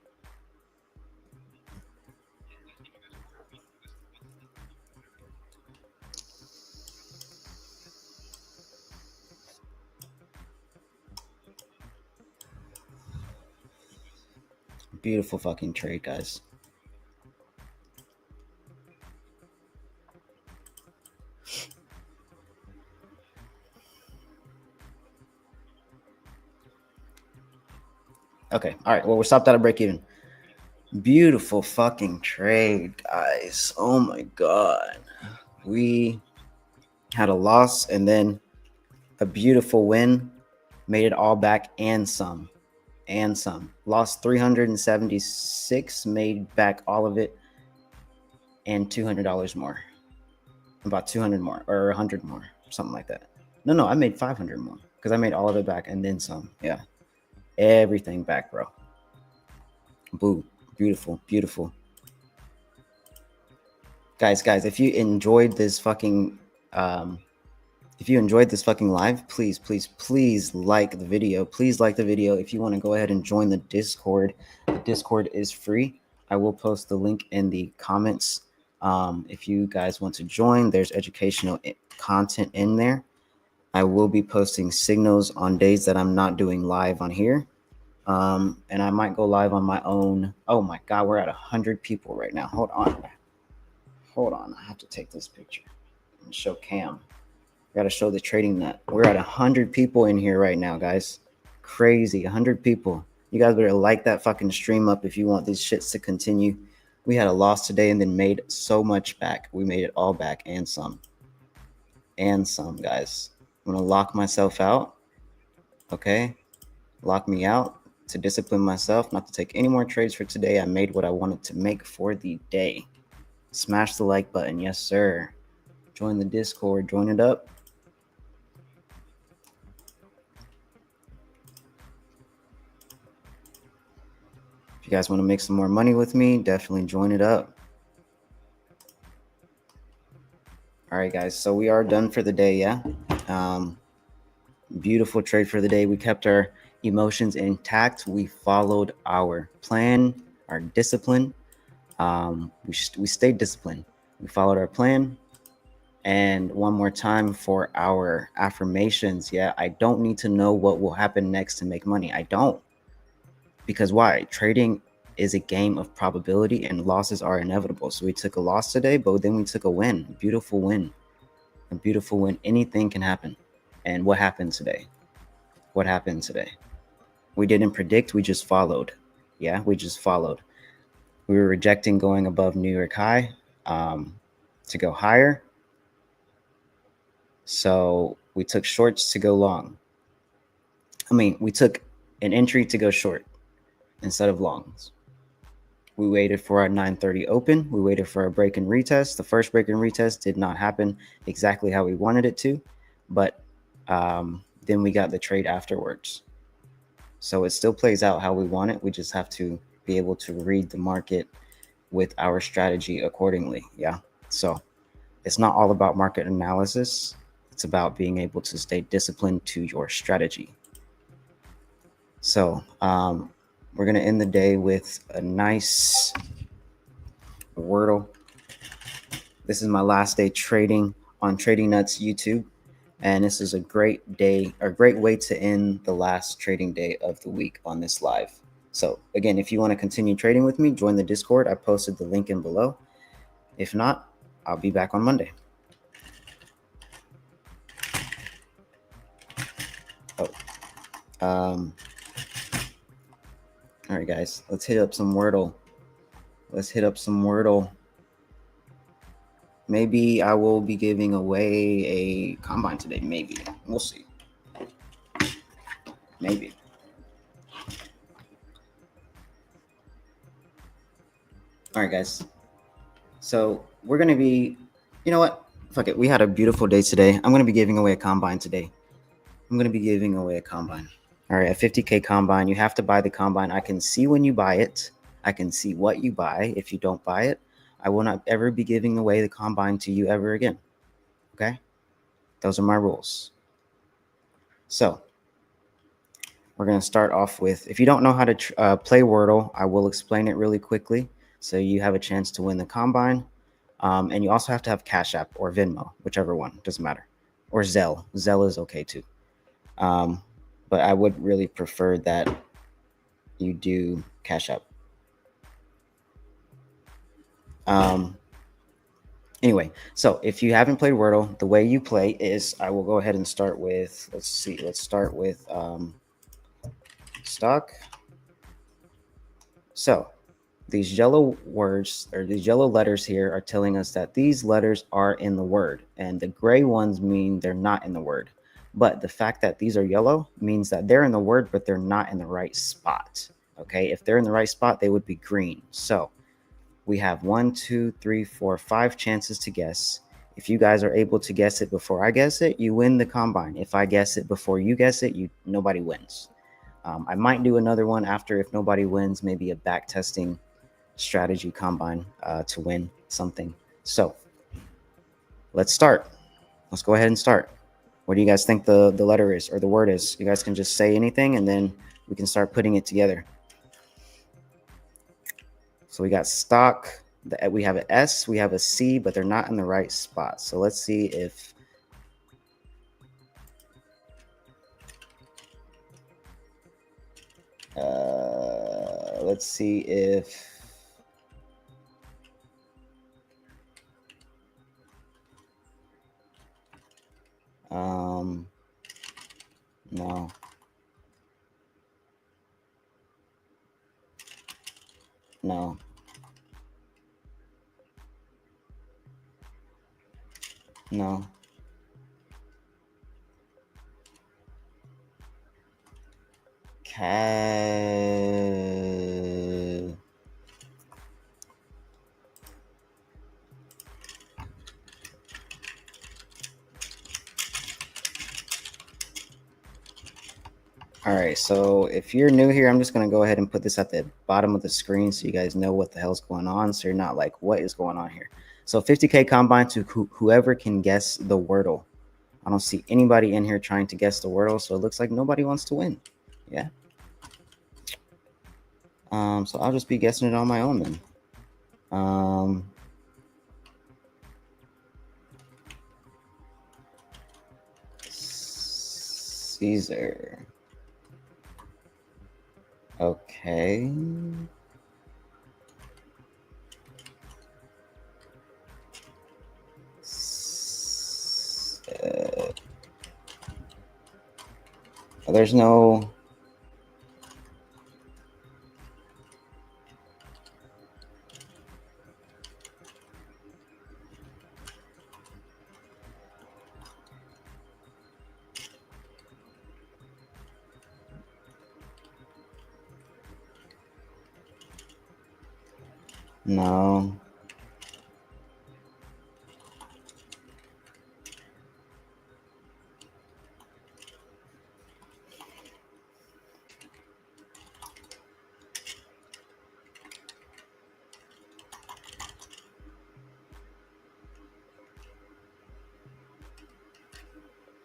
Beautiful fucking trade, guys. Okay, all right. Well, we're stopped at a break even. Beautiful fucking trade, guys. Oh my god. We had a loss and then a beautiful win. Made it all back and some. And some. Lost 376, made back all of it, and $200 more. About 200 more or 100 more, something like that. No, I made 500 more because I made all of it back and then some. Yeah. Everything back, bro. Boo. Beautiful, beautiful. Guys, if you enjoyed this fucking live, please like the video. Please like the video. If you want to go ahead and join the Discord is free. I will post the link in the comments. If you guys want to join, there's educational content in there. I will be posting signals on days that I'm not doing live on here. And I might go live on my own. Oh my God, we're at 100 people right now. Hold on. I have to take this picture and show Cam. Got to show the trading net. We're at 100 people in here right now, guys. Crazy, 100 people. You guys better like that fucking stream up if you want these shits to continue. We had a loss today and then made so much back. We made it all back and some. And some, guys. I'm going to lock myself out. Okay? Lock me out to discipline myself not to take any more trades for today. I made what I wanted to make for the day. Smash the like button. Yes, sir. Join the Discord. Join it up. If you guys want to make some more money with me, definitely join it up. All right, guys. So we are done for the day, yeah? Beautiful trade for the day. We kept our emotions intact. We followed our plan, our discipline. We stayed disciplined. We followed our plan. And one more time for our affirmations. Yeah, I don't need to know what will happen next to make money. I don't. Because why? Trading is a game of probability and losses are inevitable. So we took a loss today, but then we took a win. A beautiful win. A beautiful win. Anything can happen. And what happened today? What happened today? We didn't predict. We just followed. Yeah, we just followed. We were rejecting going above New York high to go higher. So we took shorts to go long. We took an entry to go short instead of longs. We waited for our 9:30 open. We waited for a break and retest. The first break and retest did not happen exactly how we wanted it to, but then we got the trade afterwards. So it still plays out how we want it. We just have to be able to read the market with our strategy accordingly. Yeah. So it's not all about market analysis. It's about being able to stay disciplined to your strategy. So we're going to end the day with a nice Wordle. This is my last day trading on Trading Nuts YouTube. And this is a great day, or great way to end the last trading day of the week on this live. So again, if you want to continue trading with me, join the Discord. I posted the link in below. If not, I'll be back on Monday. All right, guys, let's hit up some Wordle. Maybe I will be giving away a combine today. Maybe. We'll see. Maybe. All right, guys. So we're going to be, you know what? Fuck it. We had a beautiful day today. I'm going to be giving away a combine today. I'm going to be giving away a combine. All right, a 50K combine. You have to buy the combine. I can see when you buy it. I can see what you buy. If you don't buy it, I will not ever be giving away the combine to you ever again. Okay? Those are my rules. So we're going to start off with, if you don't know how to play Wordle, I will explain it really quickly so you have a chance to win the combine. And you also have to have Cash App or Venmo, whichever one, doesn't matter. Or Zelle. Zelle is okay too. But I would really prefer that you do Cash App. Anyway, so if you haven't played Wordle, the way you play is, I will go ahead and start with, let's start with stock. So these yellow words or these yellow letters here are telling us that these letters are in the word, and the gray ones mean they're not in the word. But the fact that these are yellow means that they're in the word, but they're not in the right spot. Okay, if they're in the right spot, they would be green. So we have 1, 2, 3, 4, 5 chances to guess. If you guys are able to guess it before I guess it, you win the combine. If I guess it before you guess it, nobody wins. I might do another one after if nobody wins, maybe a back testing strategy combine to win something. So let's start. Let's go ahead and start. What do you guys think the letter is or the word is? You guys can just say anything and then we can start putting it together. So we got stock. We have an S, we have a C, but they're not in the right spot. So let's see if no. No. No. All right, so if you're new here, I'm just going to go ahead and put this at the bottom of the screen so you guys know what the hell's going on, so you're not like, what is going on here? So 50K combine to whoever can guess the Wordle. I don't see anybody in here trying to guess the Wordle, so it looks like nobody wants to win. Yeah. So I'll just be guessing it on my own then. Caesar. Okay. There's no. No.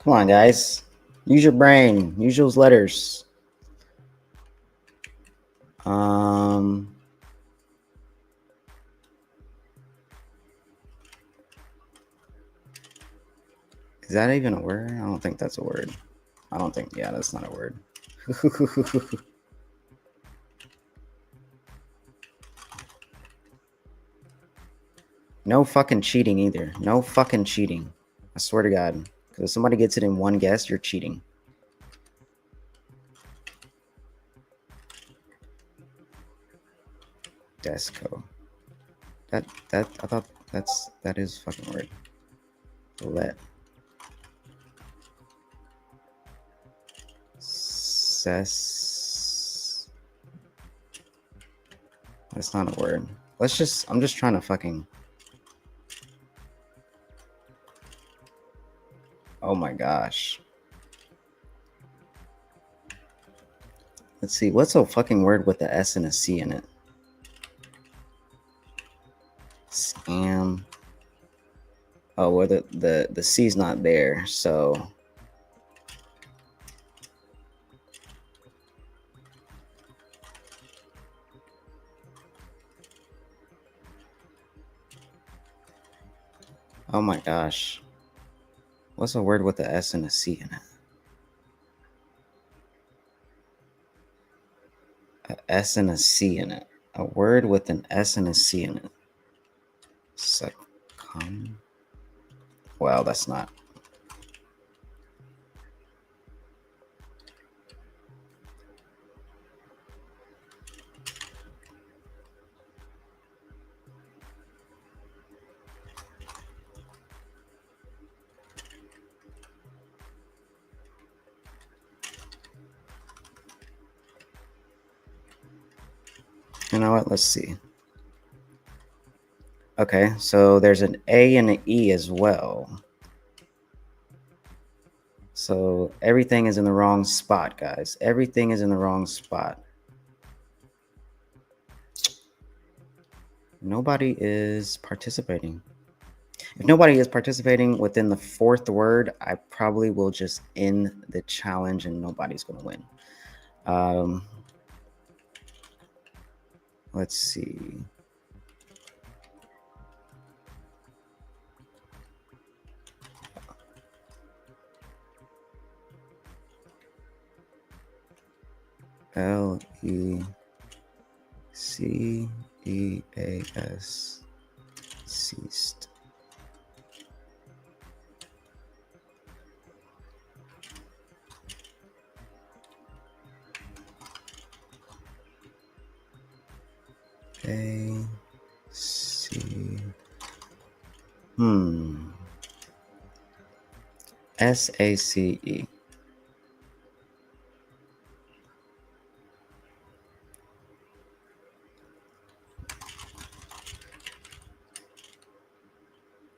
Come on, guys. Use your brain. Use those letters. Is that even a word? I don't think that's a word. I don't think, yeah, that's not a word. No fucking cheating either. No fucking cheating. I swear to God. Because if somebody gets it in one guess, you're cheating. Desco. I thought that is fucking word. Let. Cess. That's not a word. I'm just trying to fucking. Oh my gosh. Let's see. What's a fucking word with the S and a C in it? Scam. Oh, well, the C's not there, so. Oh my gosh. What's a word with the S and a C in it? A S and a C in it. A word with an S and a C in it. Succumb. Well, that's not. You know what? Let's see. Okay, so there's an A and an E as well. So everything is in the wrong spot, guys. Everything is in the wrong spot. Nobody is participating. If nobody is participating within the fourth word, I probably will just end the challenge and nobody's going to win. Let's see. LECEAS. Ceased. A C. SACE.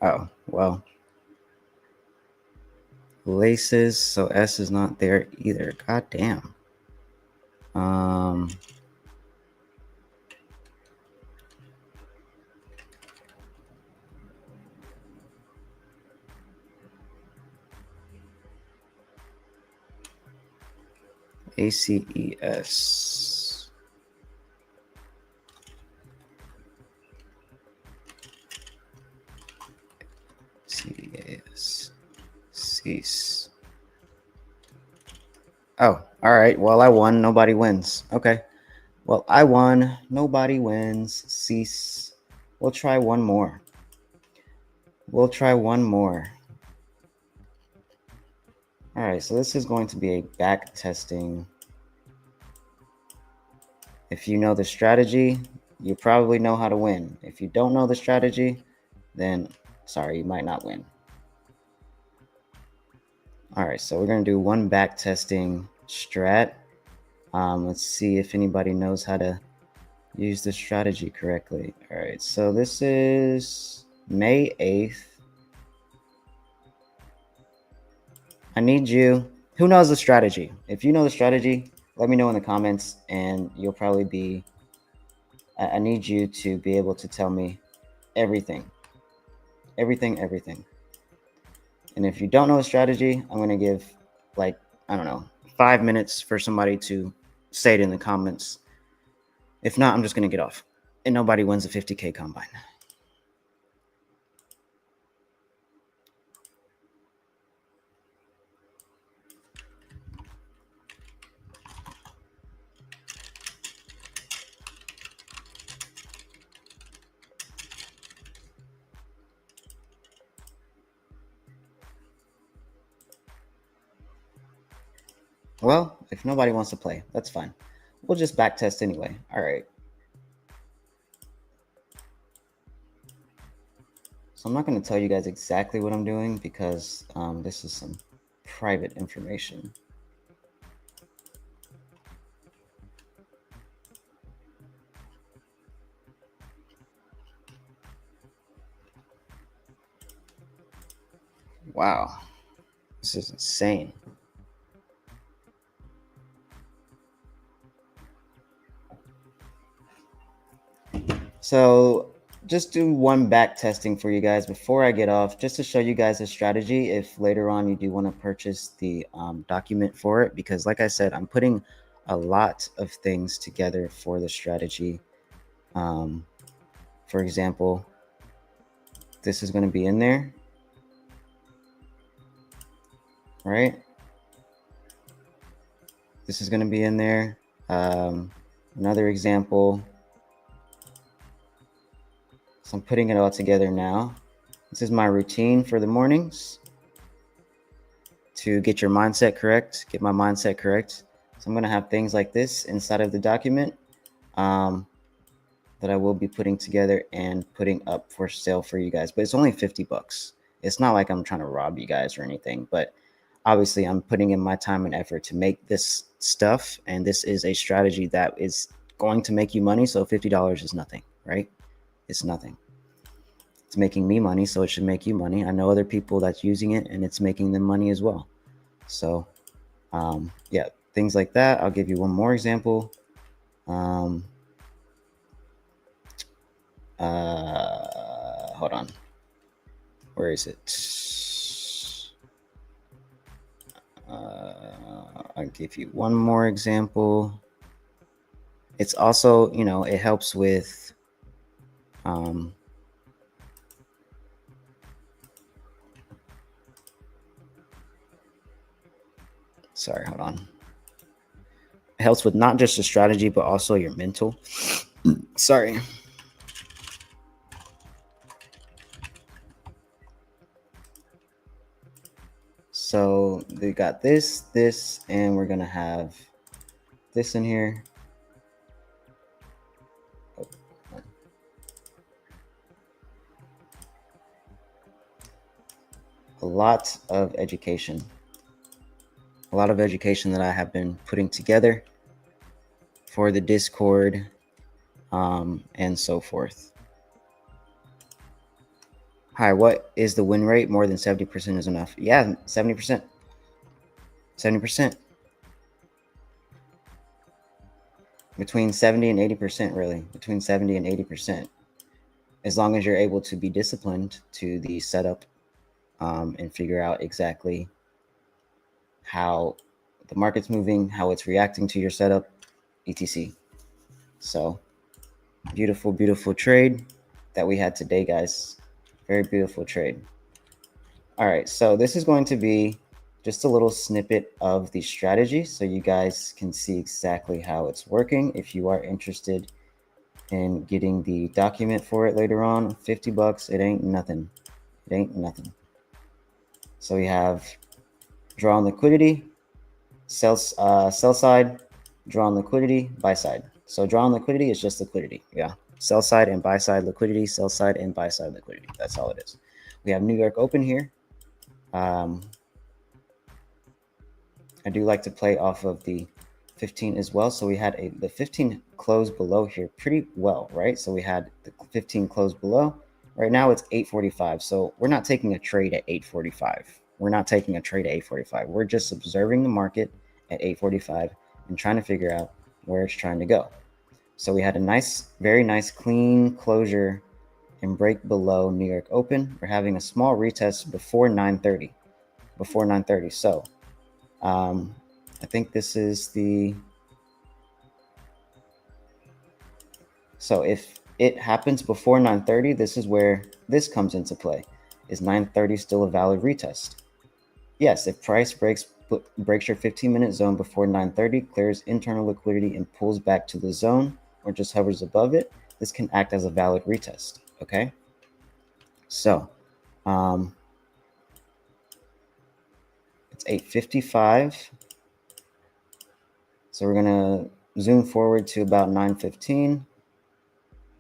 Oh, well. Laces, so S is not there either. God damn. ACES. CES. Cease. Oh, all right. Well, I won. Nobody wins. Okay. Well, I won. Nobody wins. Cease. We'll try one more. We'll try one more. All right. So this is going to be a back testing. If you know the strategy, you probably know how to win. If you don't know the strategy, then sorry, you might not win. All right, so we're going to do one back testing strat. Let's see if anybody knows how to use the strategy correctly. All right, so this is May 8th. I need you. Who knows the strategy? If you know the strategy, let me know in the comments, and you'll probably be. I need you to be able to tell me everything. Everything. And if you don't know the strategy, I'm going to give, like, I don't know, 5 minutes for somebody to say it in the comments. If not, I'm just going to get off. And nobody wins a 50K combine. Well, if nobody wants to play, that's fine. We'll just back test anyway. All right. So I'm not going to tell you guys exactly what I'm doing because this is some private information. Wow, this is insane. So just do one back testing for you guys before I get off, just to show you guys a strategy if later on you do want to purchase the document for it, because like I said, I'm putting a lot of things together for the strategy. For example, this is going to be in there, right? This is going to be in there. Another example. So I'm putting it all together now. This is my routine for the mornings to get your mindset correct, get my mindset correct. So I'm going to have things like this inside of the document that I will be putting together and putting up for sale for you guys. But it's only 50 bucks. It's not like I'm trying to rob you guys or anything, but obviously I'm putting in my time and effort to make this stuff. And this is a strategy that is going to make you money. So $50 is nothing, right? It's nothing. It's making me money, so it should make you money. I know other people that's using it and it's making them money as well. So yeah, things like that. I'll give you one more example. Hold on. Where is it? I'll give you one more example. It's also, you know, it helps with sorry, hold on. It helps with not just the strategy, but also your mental. Sorry. So they got this, and we're going to have this in here. A lot of education that I have been putting together for the Discord and so forth. Hi, what is the win rate? More than 70% is enough. Yeah, 70%. 70%. Between 70 and 80%, really. Between 70 and 80%. As long as you're able to be disciplined to the setup and figure out exactly how the market's moving, how it's reacting to your setup, etc. So beautiful, beautiful trade that we had today, guys. Very beautiful trade. All right, so this is going to be just a little snippet of the strategy so you guys can see exactly how it's working. If you are interested in getting the document for it later on, 50 bucks, it ain't nothing. It ain't nothing. So we have draw on liquidity, sell side, draw on liquidity, buy side. So draw on liquidity is just liquidity. Yeah. Sell side and buy side liquidity, sell side and buy side liquidity. That's all it is. We have New York open here. I do like to play off of the 15 as well. So we had the 15 close below here pretty well, right? So we had the 15 close below. Right now it's 8:45. So we're not taking a trade at 8:45. We're not taking a trade at 8:45. We're just observing the market at 8:45 and trying to figure out where it's trying to go. So we had a nice, very nice clean closure and break below New York open. We're having a small retest before 9:30. Before 9:30. So I think this is the, so if it happens before 9:30, this is where this comes into play. Is 9:30 still a valid retest? Yes, if price breaks your 15-minute zone before 9:30, clears internal liquidity and pulls back to the zone or just hovers above it, this can act as a valid retest, okay? So it's 8:55. So we're gonna zoom forward to about 9:15.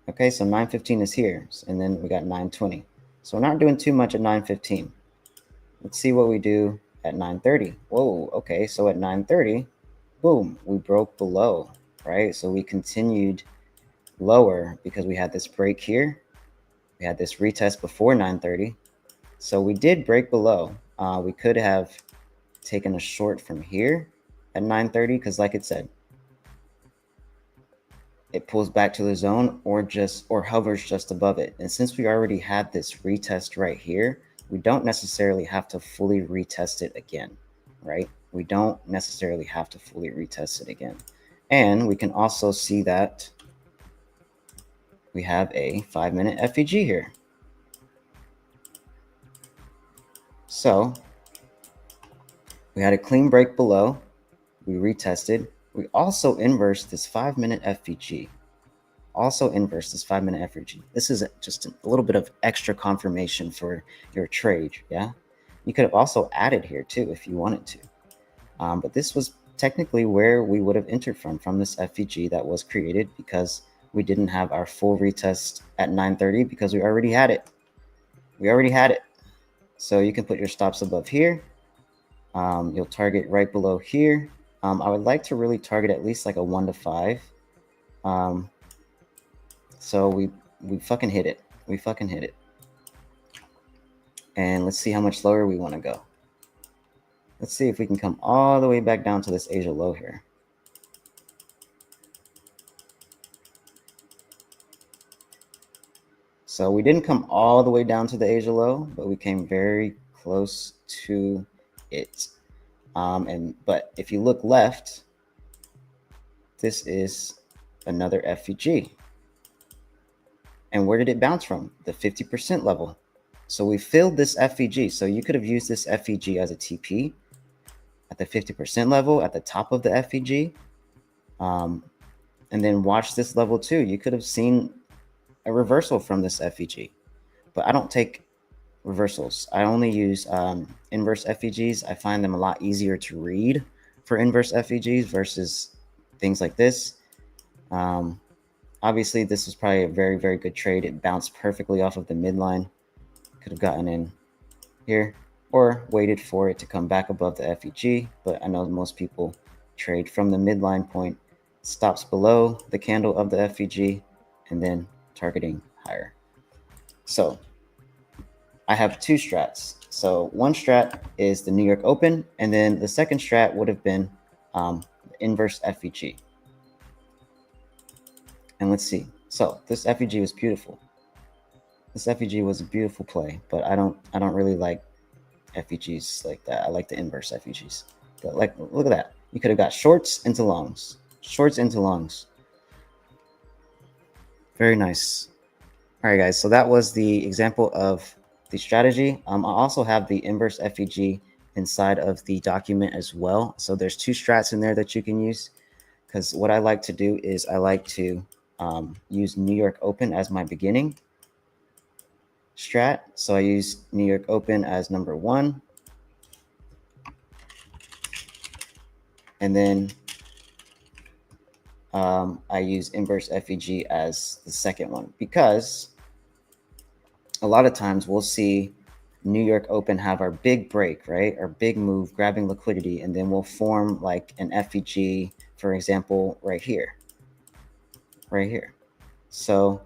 Okay, so 9:15 is here, and then we got 9:20. So we're not doing too much at 9:15. Let's see what we do at 9:30. Whoa, okay, so at 9:30, boom, we broke below, right? So we continued lower because we had this break here. We had this retest before 9:30. So we did break below. We could have taken a short from here at 930 because, like it said, it pulls back to the zone or hovers just above it. And since we already had this retest right here, we don't necessarily have to fully retest it again, right? We don't necessarily have to fully retest it again. And we can also see that we have a 5-minute FEG here. So we had a clean break below. We retested. We also inversed this 5-minute FEG. Also inverse this 5-minute FEG. This is just a little bit of extra confirmation for your trade, yeah? You could have also added here too if you wanted to. But this was technically where we would have entered from this FEG that was created because we didn't have our full retest at 930 because we already had it. We already had it. So you can put your stops above here. You'll target right below here. I would like to really target at least like a 1 to 5. So we fucking hit it. We fucking hit it. And let's see how much lower we want to go. Let's see if we can come all the way back down to this Asia low here. So we didn't come all the way down to the Asia low, but we came very close to it. But if you look left, this is another FEG. And where did it bounce from? The 50% level. So we filled this FEG. So you could have used this FEG as a TP at the 50% level at the top of the FEG. And then watch this level too. You could have seen a reversal from this FEG. But I don't take reversals. I only use inverse FEGs. I find them a lot easier to read for inverse FEGs versus things like this. Obviously, this was probably a very, very good trade. It bounced perfectly off of the midline. Could have gotten in here or waited for it to come back above the FEG. But I know most people trade from the midline point, stops below the candle of the FEG, and then targeting higher. So I have two strats. So one strat is the New York Open, and then the second strat would have been the inverse FEG. And let's see. So this FEG was beautiful. This FEG was a beautiful play, but I don't really like FEGs like that. I like the inverse FEGs. But like, look at that. You could have got shorts into longs. Shorts into longs. Very nice. All right, guys. So that was the example of the strategy. I also have the inverse FEG inside of the document as well. So there's two strats in there that you can use. Because what I like to do is I like to use New York Open as my beginning strat. So I use New York Open as number 1. And then I use inverse FEG as the second one, because a lot of times we'll see New York Open have our big break, right? Our big move, grabbing liquidity, and then we'll form like an FEG, for example, right here. Right here. So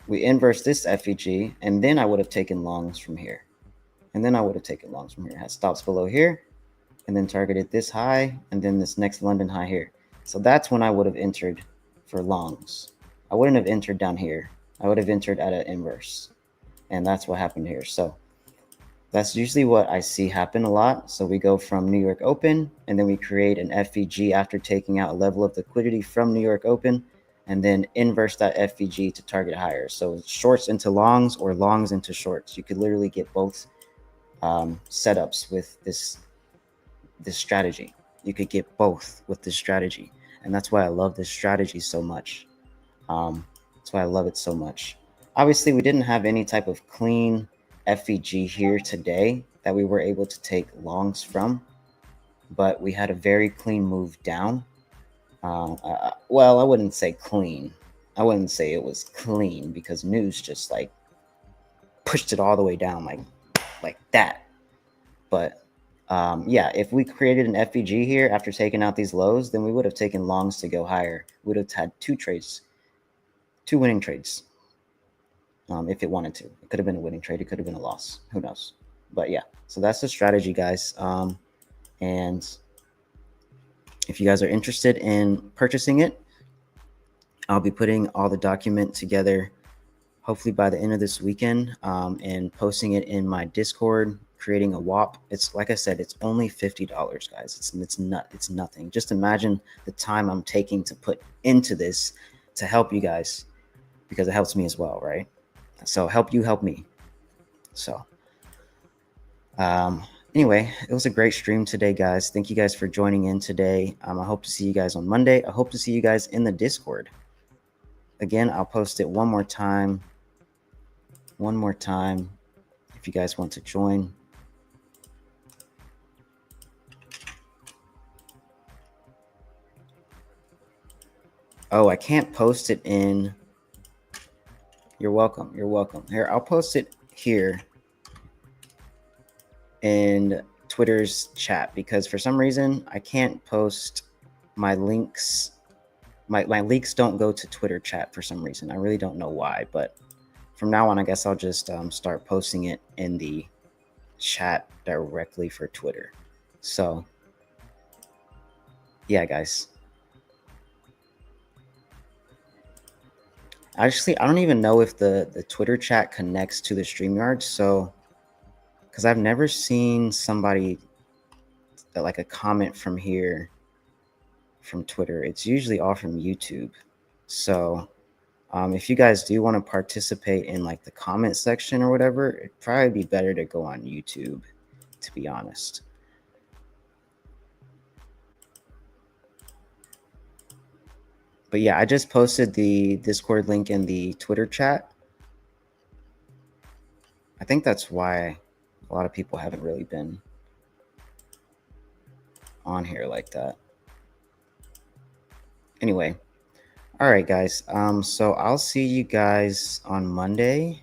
we inverse this FEG, and then I would have taken longs from here. It has stops below here, and then targeted this high, and then this next London high here. So that's when I would have entered for longs. I wouldn't have entered down here. I would have entered at an inverse. And that's what happened here. So that's usually what I see happen a lot. So we go from New York Open, and then we create an FEG after taking out a level of liquidity from New York Open, and then inverse that FEG to target higher. So shorts into longs or longs into shorts. You could literally get both setups with this strategy. You could get both with this strategy. And that's why I love this strategy so much. That's why I love it so much. Obviously, we didn't have any type of clean FEG here today that we were able to take longs from, but we had a very clean move down. Well, I wouldn't say clean. I wouldn't say it was clean, because news just like pushed it all the way down like that. But yeah, if we created an FEG here after taking out these lows, then we would have taken longs to go higher. We would have had two winning trades. if it wanted to. It could have been a winning trade. It could have been a loss. Who knows? But yeah, so that's the strategy, guys. And if you guys are interested in purchasing it, I'll be putting all the document together hopefully by the end of this weekend, and posting it in my Discord, creating a WAP. It's like I said, it's only $50, guys. It's nothing. Just imagine the time I'm taking to put into this to help you guys, because it helps me as well, right? So help you, help me. So anyway, it was a great stream today, guys. Thank you guys for joining in today. I hope to see you guys on Monday. I hope to see you guys in the Discord. Again, I'll post it one more time if you guys want to join. Oh, I can't post it in. You're welcome. Here, I'll post it here in Twitter's chat, because for some reason I can't post my links. My links don't go to Twitter chat for some reason. I really don't know why, but from now on, I guess I'll just start posting it in the chat directly for Twitter. So yeah, guys. Actually, I don't even know if the Twitter chat connects to the StreamYard. So, because I've never seen somebody like a comment from here from Twitter. It's usually all from YouTube. So if you guys do want to participate in like the comment section or whatever, it'd probably be better to go on YouTube, to be honest. But yeah, I just posted the Discord link in the Twitter chat. I think that's why a lot of people haven't really been on here like that. Anyway, all right, guys. So I'll see you guys on Monday.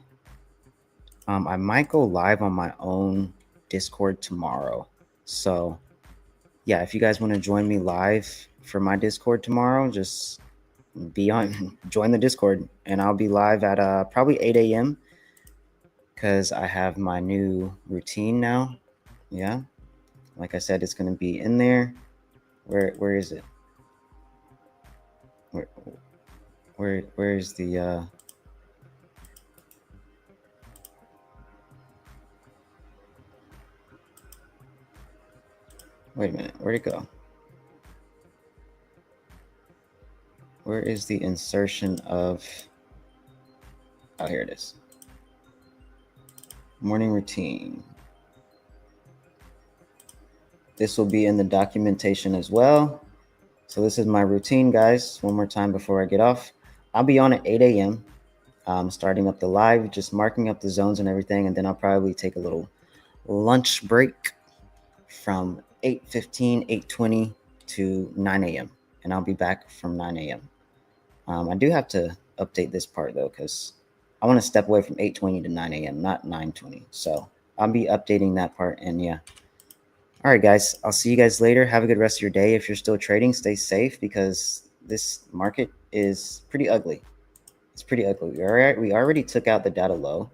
I might go live on my own Discord tomorrow. So yeah, if you guys want to join me live for my Discord tomorrow, just join the Discord, and I'll be live at probably 8 a.m. because I have my new routine now. Yeah, like I said, it's going to be in there. Where is it? Where is the wait a minute, where'd it go? Where is the insertion of, oh, here it is. Morning routine. This will be in the documentation as well. So this is my routine, guys. One more time before I get off. I'll be on at 8 a.m. Starting up the live, just marking up the zones and everything. And then I'll probably take a little lunch break from 8:15, 8:20 to 9 a.m. And I'll be back from 9 a.m. I do have to update this part though, because I want to step away from 8:20 to 9 a.m., not 9:20. So I'll be updating that part. And yeah. All right, guys, I'll see you guys later. Have a good rest of your day. If you're still trading, stay safe, because this market is pretty ugly. It's pretty ugly. We already took out the data low,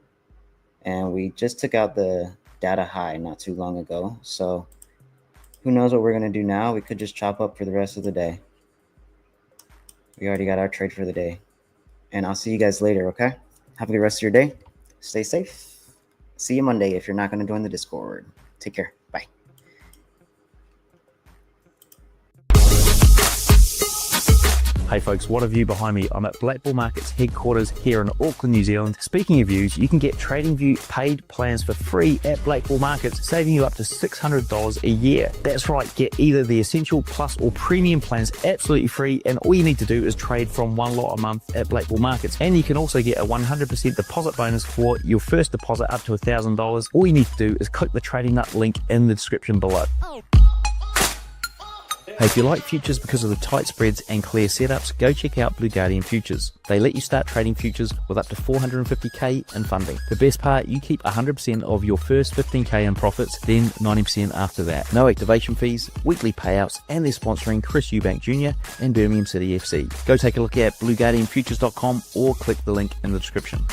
and we just took out the data high not too long ago. So who knows what we're going to do now? We could just chop up for the rest of the day. We already got our trade for the day. And I'll see you guys later, okay? Have a good rest of your day. Stay safe. See you Monday if you're not going to join the Discord. Take care. Bye. Hey folks, what a view behind me. I'm at Black Bull Markets headquarters here in Auckland, New Zealand. Speaking of views, you can get TradingView paid plans for free at Black Bull Markets, saving you up to $600 a year. That's right, get either the Essential, Plus or Premium plans absolutely free, and all you need to do is trade from one lot a month at Black Bull Markets. And you can also get a 100% deposit bonus for your first deposit up to $1,000. All you need to do is click the Trading Nut link in the description below. Hey, if you like futures because of the tight spreads and clear setups, go check out Blue Guardian Futures. They let you start trading futures with up to $450k in funding. The best part, you keep 100% of your first 15k in profits, then 90% after that. No activation fees, weekly payouts, and they're sponsoring Chris Eubank Jr. and Birmingham City FC. Go take a look at blueguardianfutures.com or click the link in the description.